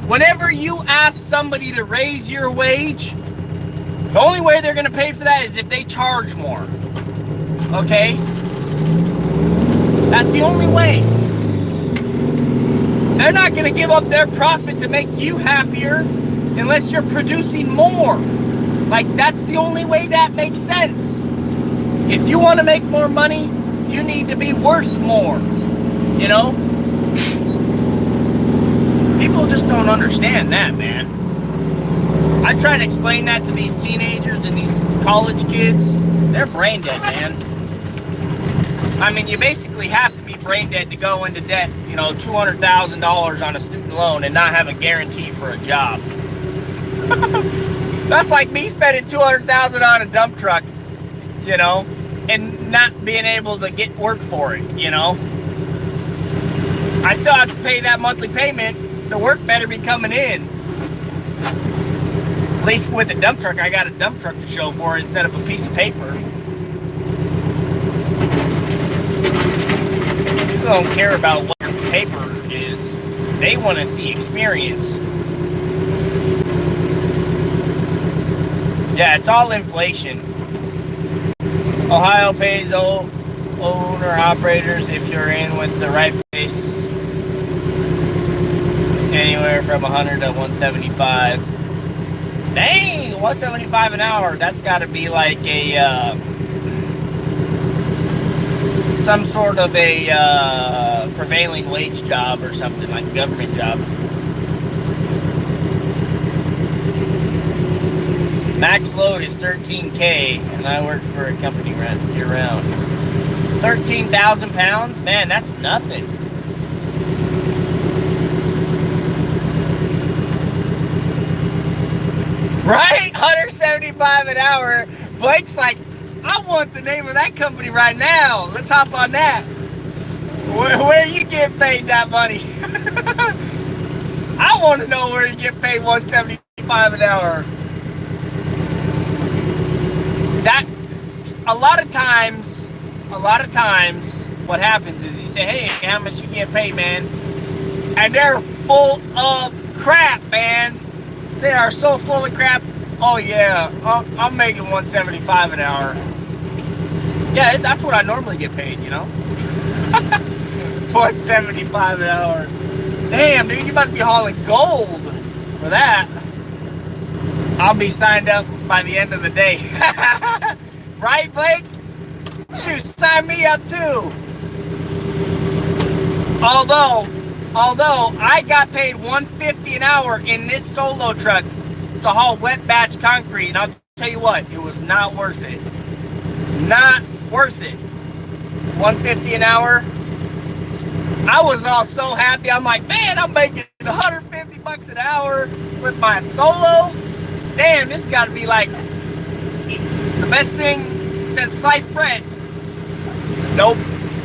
Whenever you ask somebody to raise your wage, the only way they're going to pay for that is if they charge more. Okay? That's the only way. They're not going to give up their profit to make you happier unless you're producing more. Like, that's the only way that makes sense. If you want to make more money, you need to be worth more. You know? People just don't understand that, man. I try to explain that to these teenagers and these college kids. They're brain dead, man. I mean, you basically have to be brain dead to go into debt, you know, $200,000 on a student loan and not have a guarantee for a job. That's like me spending $200,000 on a dump truck, you know, and not being able to get work for it, you know. I still have to pay that monthly payment. The work better be coming in. At least with the dump truck, I got a dump truck to show for it instead of a piece of paper. People don't care about what your paper is. They want to see experience. Yeah, it's all inflation. Ohio pays owner-operators if you're in with the right place. Anywhere from 100 to 175. Dang, 175 an hour. That's got to be like a some sort of a prevailing wage job or something, like a government job. Max load is 13K, and I work for a company year round. 13,000 pounds? Man, that's nothing. Right? 175 an hour. Blake's like, I want the name of that company right now. Let's hop on that. Where you get paid that money? I want to know where you get paid 175 an hour. That a lot of times what happens is you say, hey, how much you get paid, man? And they're full of crap, man. They are so full of crap. Oh yeah, I'm making 175 an hour. Yeah, that's what I normally get paid, you know. 175 an hour. Damn, dude, you must be hauling gold for that. I'll be signed up by the end of the day. Right, Blake? Shoot, sign me up too. Although I got paid $150 an hour in this solo truck to haul wet batch concrete, and I'll tell you what, it was not worth it. Not worth it. $150 an hour. I was all so happy. I'm like, man, I'm making $150 an hour with my solo. Damn, this has got to be like the best thing since sliced bread. Nope.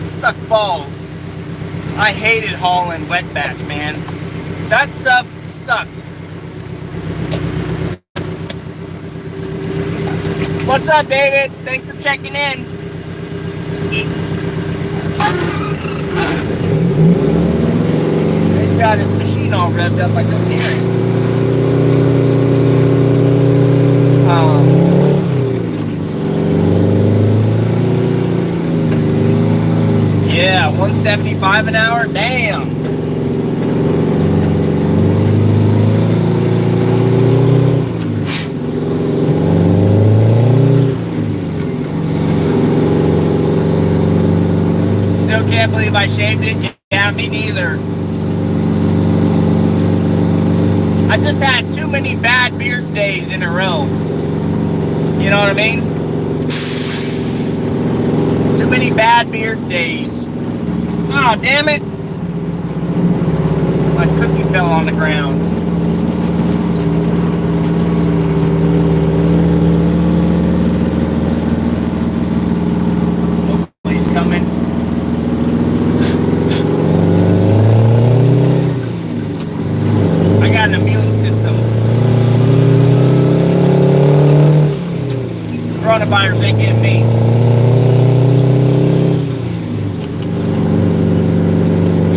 Suck balls. I hated hauling wet batch, man. That stuff sucked. What's up, David? Thanks for checking in. He's got his machine all revved up like a parent. Yeah, 175 an hour? Damn. Still can't believe I shaved it. Yeah, me neither. I just had too many bad beard days in a row. You know what I mean? Too many bad beard days. Oh, damn it. My cookie fell on the ground. Hopefully he's coming. I got an immune system. Coronavirus ain't getting me.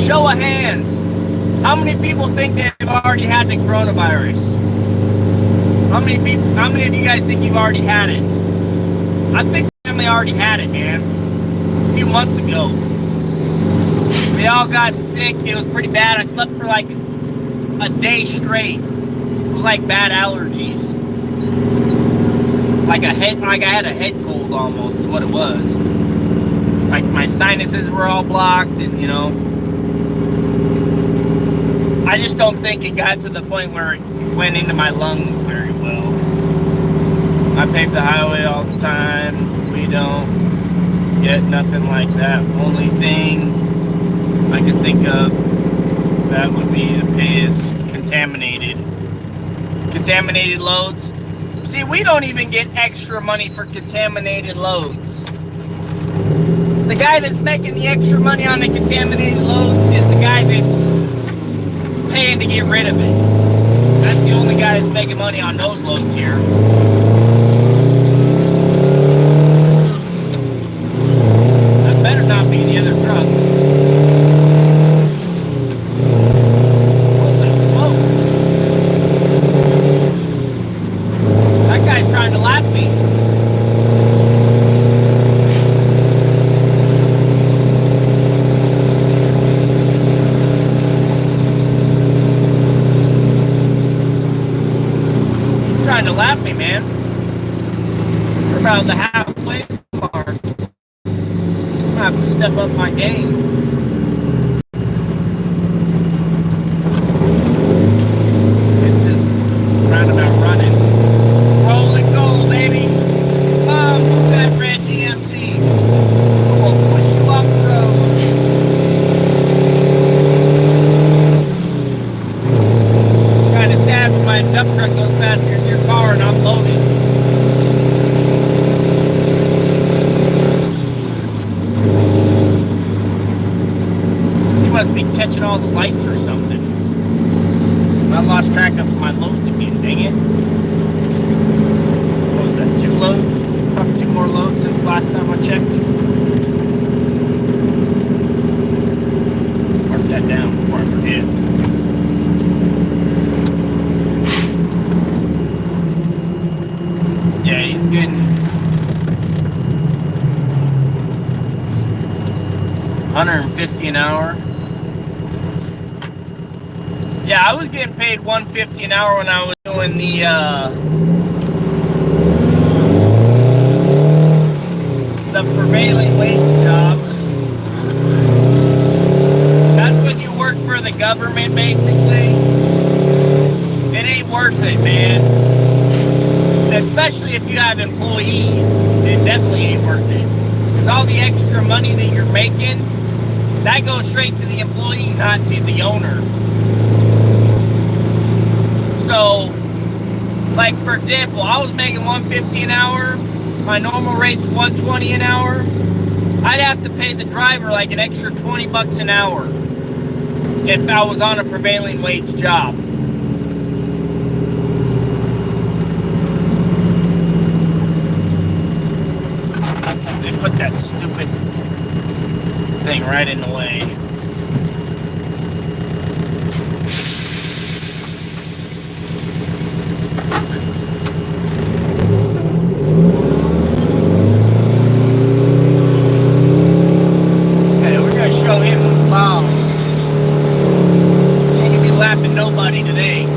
Show of hands. How many people think they've already had the coronavirus? How many of you guys think you've already had it? I think my family already had it, man. A few months ago. They all got sick. It was pretty bad. I slept for like a day straight. It was like bad allergies. Like I had a head cold almost is what it was. Like my sinuses were all blocked, and you know. I just don't think it got to the point where it went into my lungs very well. I pave the highway all the time. We don't get nothing like that. Only thing I can think of that would be to pay is contaminated loads. See, we don't even get extra money for contaminated loads. The guy that's making the extra money on the contaminated loads is the guy that's paying to get rid of it. That's the only guy that's making money on those loads here. That better not be the other truck. Holy smokes. That guy's trying to lap me. Trying to lap me, man. We're about the halfway mark. I'm gonna have to step up my game. Get this roundabout running. Rolling gold, baby. Come on, move that red GMC. We'll push you off the road. Kind of sad when my dump truck goes faster than your car and I'm loaded. You must be catching all the lights or something. I lost track of my loads again, dang it. What was that, 2 loads? Probably 2 more loads since last time I checked. Mark that down before I forget. Yeah, he's getting 150 an hour. Yeah, I was getting paid $150 an hour when I was doing the prevailing wage jobs. That's when you work for the government, basically. It ain't worth it, man. Especially if you have employees, it definitely ain't worth it. Because all the extra money that you're making, that goes straight to the employee, not to the owner. So, like for example, I was making $150 an hour. My normal rate's $120 an hour. I'd have to pay the driver like an extra $20 an hour if I was on a prevailing wage job. They put that stupid thing right in the way. Okay, we're gonna show him the plows. He ain't gonna be lapping nobody today.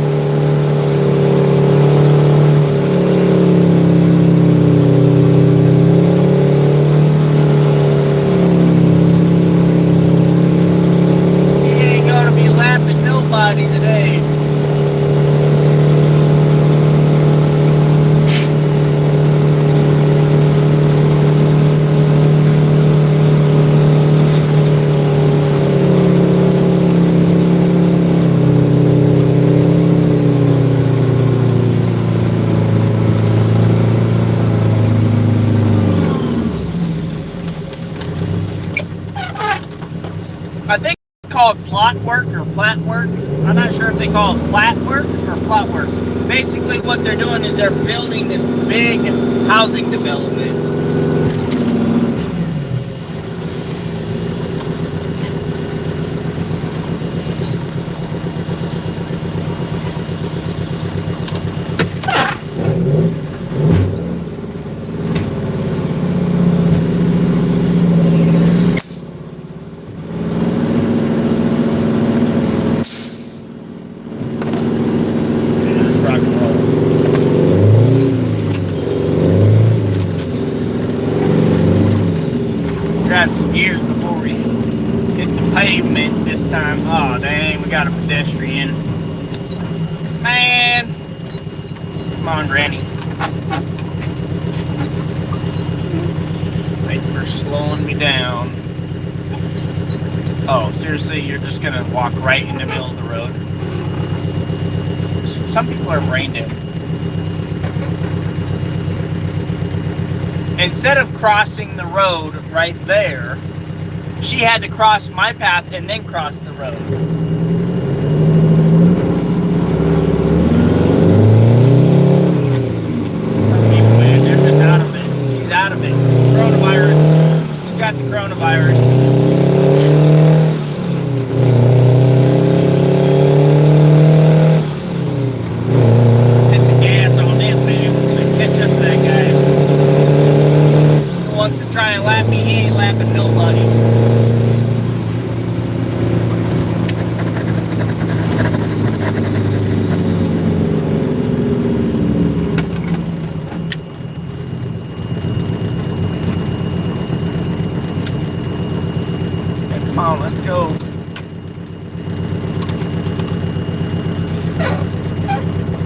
Today. I think it's called plot work or plat work. I'm not sure if they call it plat work or plot work. Basically what they're doing is they're building this big housing development. Years before we hit the pavement this time. Oh dang, we got a pedestrian. Man. Come on, Granny. Thanks for slowing me down. Oh, seriously, you're just gonna walk right in the middle of the road? Some people are brain dead. Instead of crossing the road right there, she had to cross my path and then cross the road. Some people, man, they're just out of it. She's out of it. Coronavirus. She's got the coronavirus. Let's hit the gas on this, man. We're gonna catch up to that guy. Wants to try and lap me, he ain't lapping nobody. Okay, come on, let's go.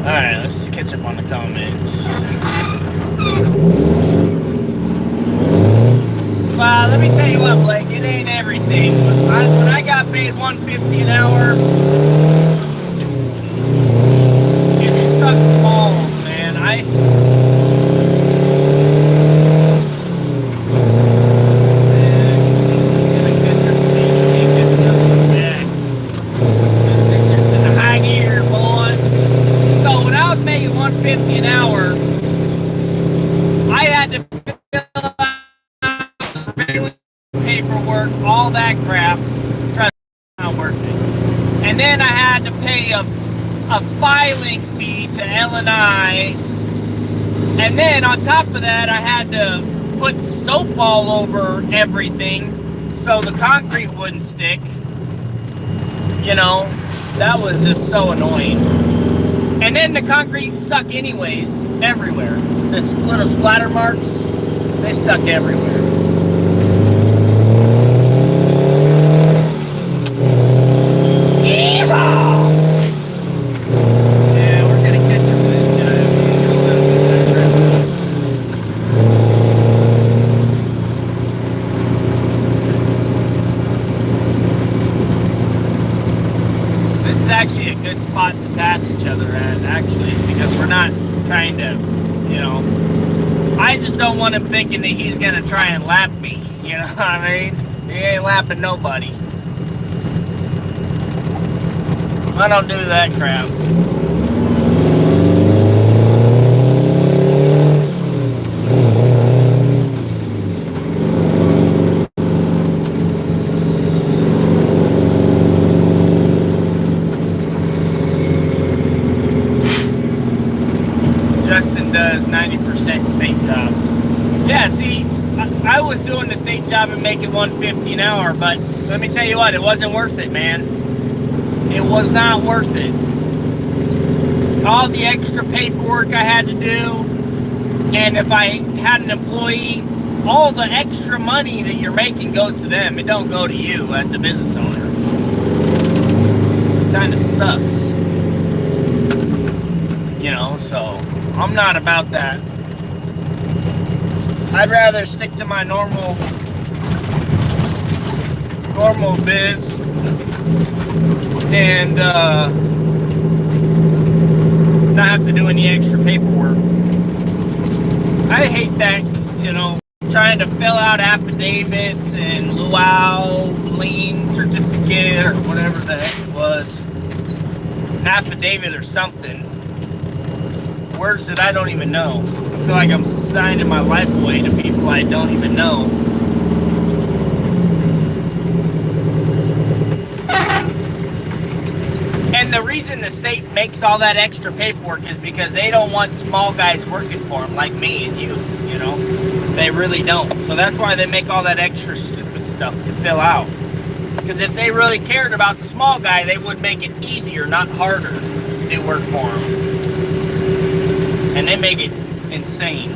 Alright, let's catch up on the comments. Let me tell you what, Blake, it ain't everything. When I got paid $150 an hour, it sucked balls, man. It's in the high gear, boys. So when I was making $150 an hour, I had to fill out paperwork, all that crap. Trust me, not worth it. And then I had to pay a filing fee to L&I. And then on top of that, I had to put soap all over everything so the concrete wouldn't stick. You know, that was just so annoying. And then the concrete stuck anyways, everywhere. The little splatter marks, they stuck everywhere. Yeehaw! Yeah, we're gonna catch up with this guy. This is actually a good spot to pass each other at, actually, because we're not trying to, you know, I just don't want him thinking that he's gonna try and lap me, you know what I mean? He ain't lapping nobody. I don't do that crap. Justin does 90% state jobs. Yeah, see, I was doing the state job and making $150 an hour, but let me tell you what, it wasn't worth it, man. It was not worth it. All the extra paperwork I had to do, and if I had an employee, all the extra money that you're making goes to them. It don't go to you as the business owner. It kind of sucks. You know, so I'm not about that. I'd rather stick to my normal biz and not have to do any extra paperwork. I hate that, you know, trying to fill out affidavits and luau, lien certificate, or whatever the heck it was. Affidavit or something. Words that I don't even know. I feel like I'm signing my life away to people I don't even know. And the reason the state makes all that extra paperwork is because they don't want small guys working for them like me and you know. They really don't. So that's why they make all that extra stupid stuff to fill out. Because if they really cared about the small guy, they would make it easier, not harder, to do work for them. And they make it insane.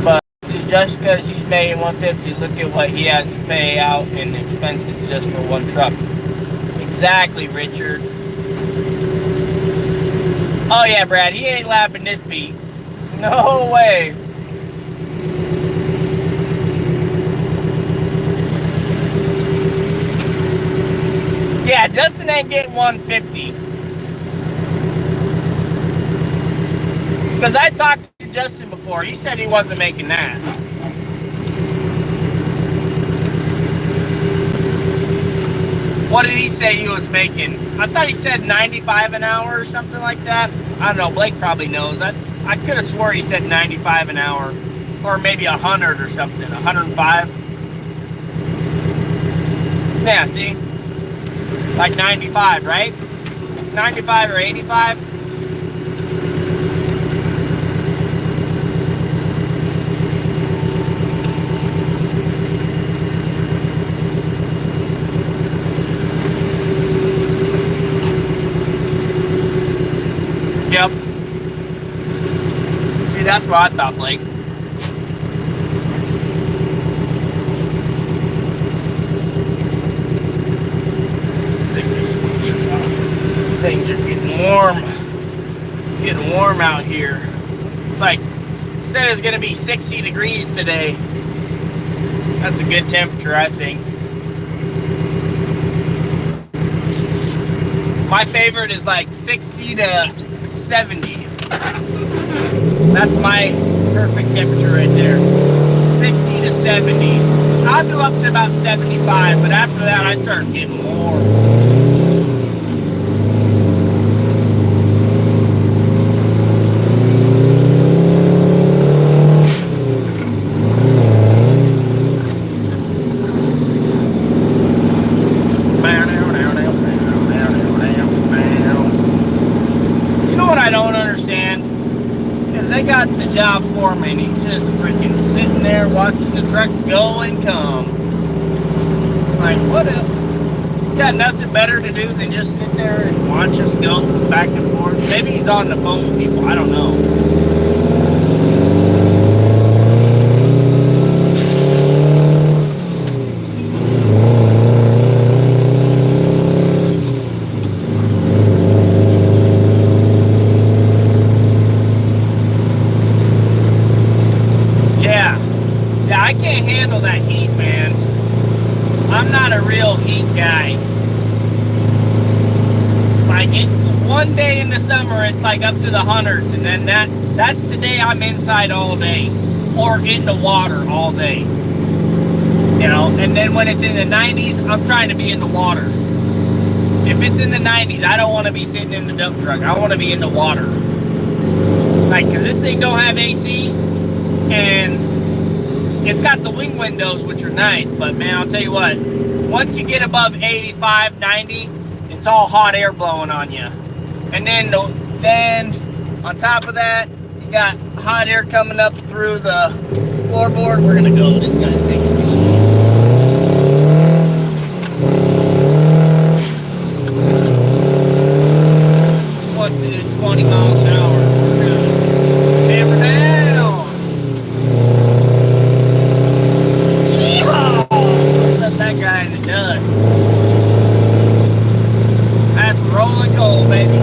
But just because he's paying $150, look at what he has to pay out in expenses just for one truck. Exactly, Richard. Oh yeah, Brad, he ain't lapping this beat. No way. Yeah, Justin ain't getting 150. Because I talked to Justin before. He said he wasn't making that. What did he say he was making? I thought he said 95 an hour or something like that. I don't know. Blake probably knows. I could have swore he said 95 an hour. Or maybe 100 or something. 105. Yeah, see? Like 95, right? 95 or 85? Yep. See, that's what I thought, Blake. Things are getting warm. Getting warm out here. It's like, said it's gonna be 60 degrees today. That's a good temperature, I think. My favorite is like 60 to 70. That's my perfect temperature right there. 60 to 70. I'll do up to about 75, but after that I start getting warm. got the job foreman. He's just freaking sitting there watching the trucks go and come. Like, what else? He's got nothing better to do than just sit there and watch us go back and forth. Maybe he's on the phone with people. I don't know. Yeah, I can't handle that heat, man. I'm not a real heat guy. Like, one day in the summer, it's like up to the hundreds, and then that's the day I'm inside all day, or in the water all day. You know, and then when it's in the 90s, I'm trying to be in the water. If it's in the 90s, I don't want to be sitting in the dump truck. I want to be in the water. Like, because this thing don't have AC, and it's got the wing windows, which are nice, but man, I'll tell you what, once you get above 85, 90, it's all hot air blowing on you. And then on top of that, you got hot air coming up through the floorboard. We're gonna go, this guy's taking too long. Wants to do 20 miles an hour. We're gonna hammer down. That guy in the dust. That's rolling coal, baby.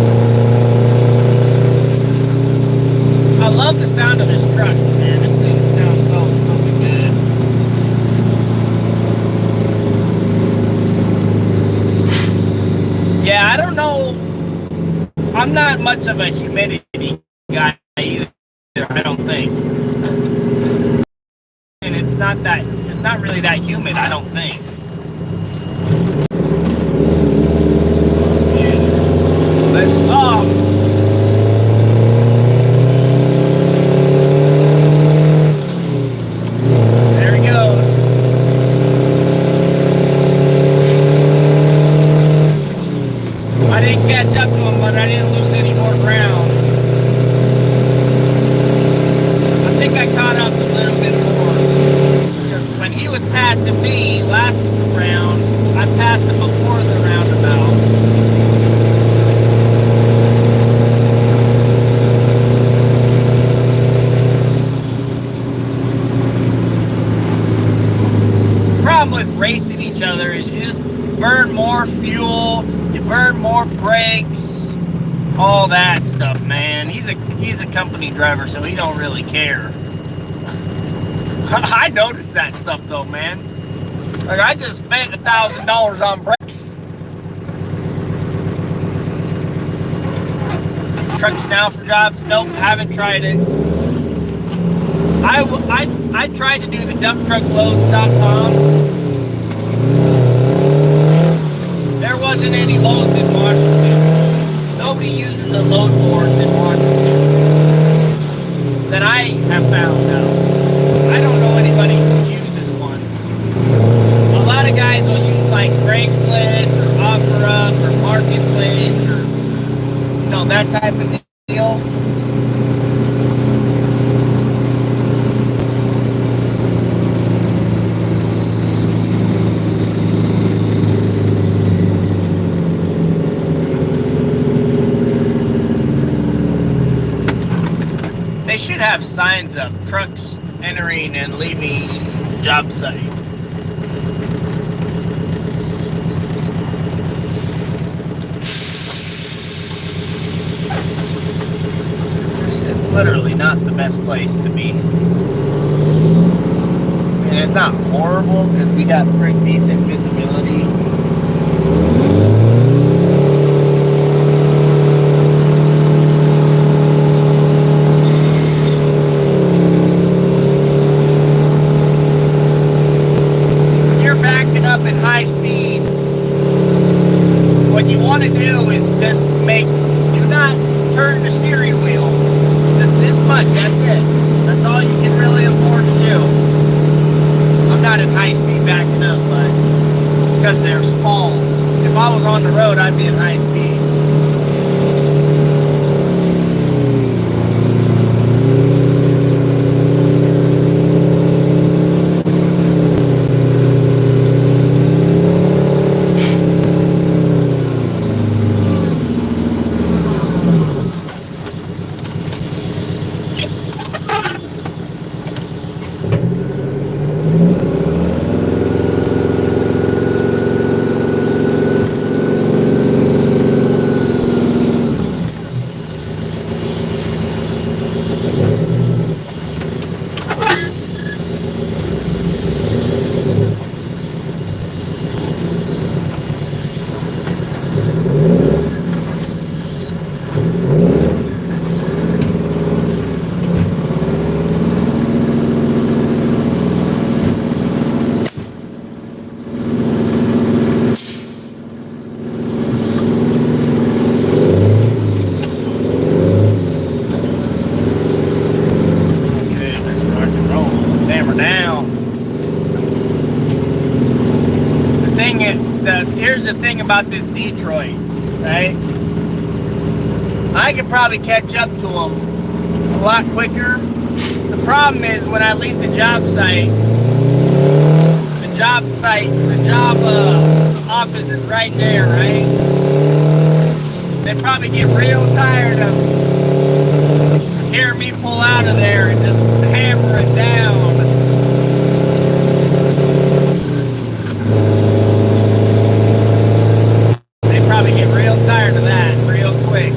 I love the sound of this truck, man. This thing sounds so fucking good. Yeah, I don't know. I'm not much of a humidity guy either, I don't think. And it's not really that humid, I don't think. But, there he goes. I didn't catch up to him, but I didn't lose any more ground. I think I caught up a little bit more. When he was passing me last round, I passed him before the roundabout. The problem with racing each other is you just burn more fuel, you burn more brakes, all that stuff, man. He's a company driver, so he don't really care. I noticed that stuff though, man. Like, I just spent $1,000 on brakes. Trucks now for jobs? Nope, haven't tried it. I tried to do the dumptruckloads.com. There wasn't any loads in Washington. Nobody uses the load boards in Washington that I have found out. I don't know anybody who uses one. A lot of guys will use like Craigslist or OfferUp or Marketplace or, you know, that type of deal. They should have signs up, trucks entering and leaving job site. This is literally not the best place to be. I mean, it's not horrible because we got pretty decent visibility. Up in high speed, what you want to do is just do not turn the steering wheel. Just this much, that's it. That's all you can really afford to do. I'm not in high speed backing up, but because they're smalls. If I was on the road, I'd be in high speed. here's the thing about this Detroit, right? I could probably catch up to them a lot quicker. The problem is when I leave the job office is right there, right? They probably get real tired of hearing me pull out of there and just hammer it down. They probably get real tired of that real quick.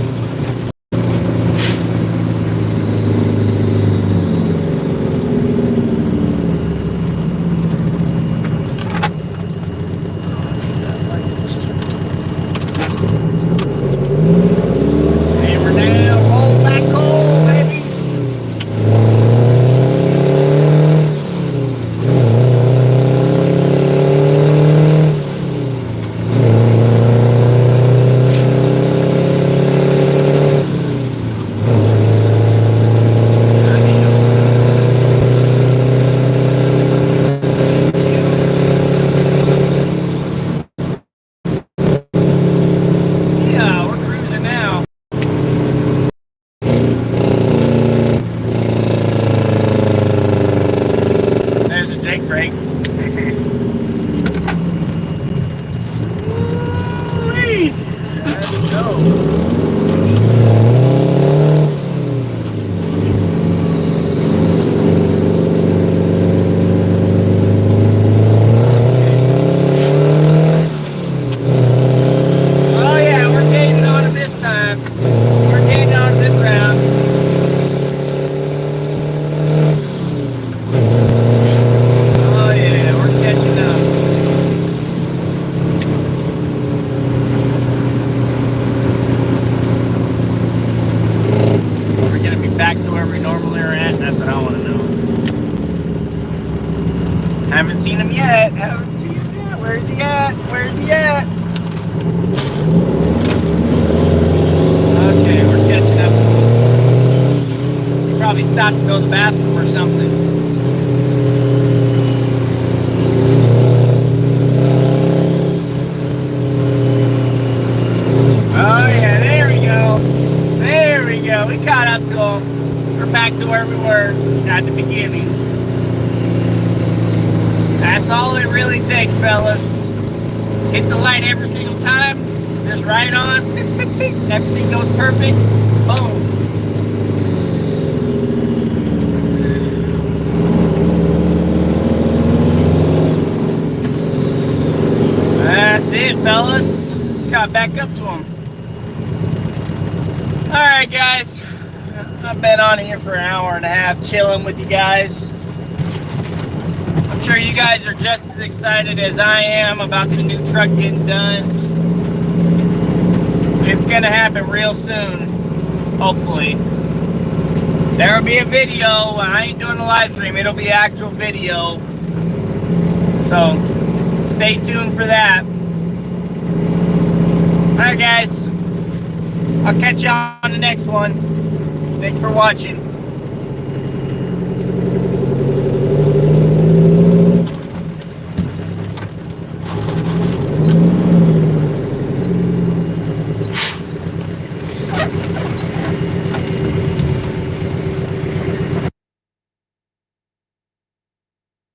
Haven't seen him yet. Where's he at? Okay, we're catching up. He probably stopped to go to the bathroom or something. Oh yeah, there we go. We caught up to him. We're back to where we were at the beginning. That's all it really takes, fellas. Hit the light every single time. Just right on. Beep, beep, beep. Everything goes perfect. Boom. That's it, fellas. Got back up to him. Alright, guys. I've been on here for an hour and a half chilling with you guys. I'm sure you guys are just as excited as I am about the new truck getting done. It's gonna happen real soon, hopefully. There'll be a video. I ain't doing a live stream, it'll be actual video. So stay tuned for that. Alright guys, I'll catch you on the next one. Thanks for watching.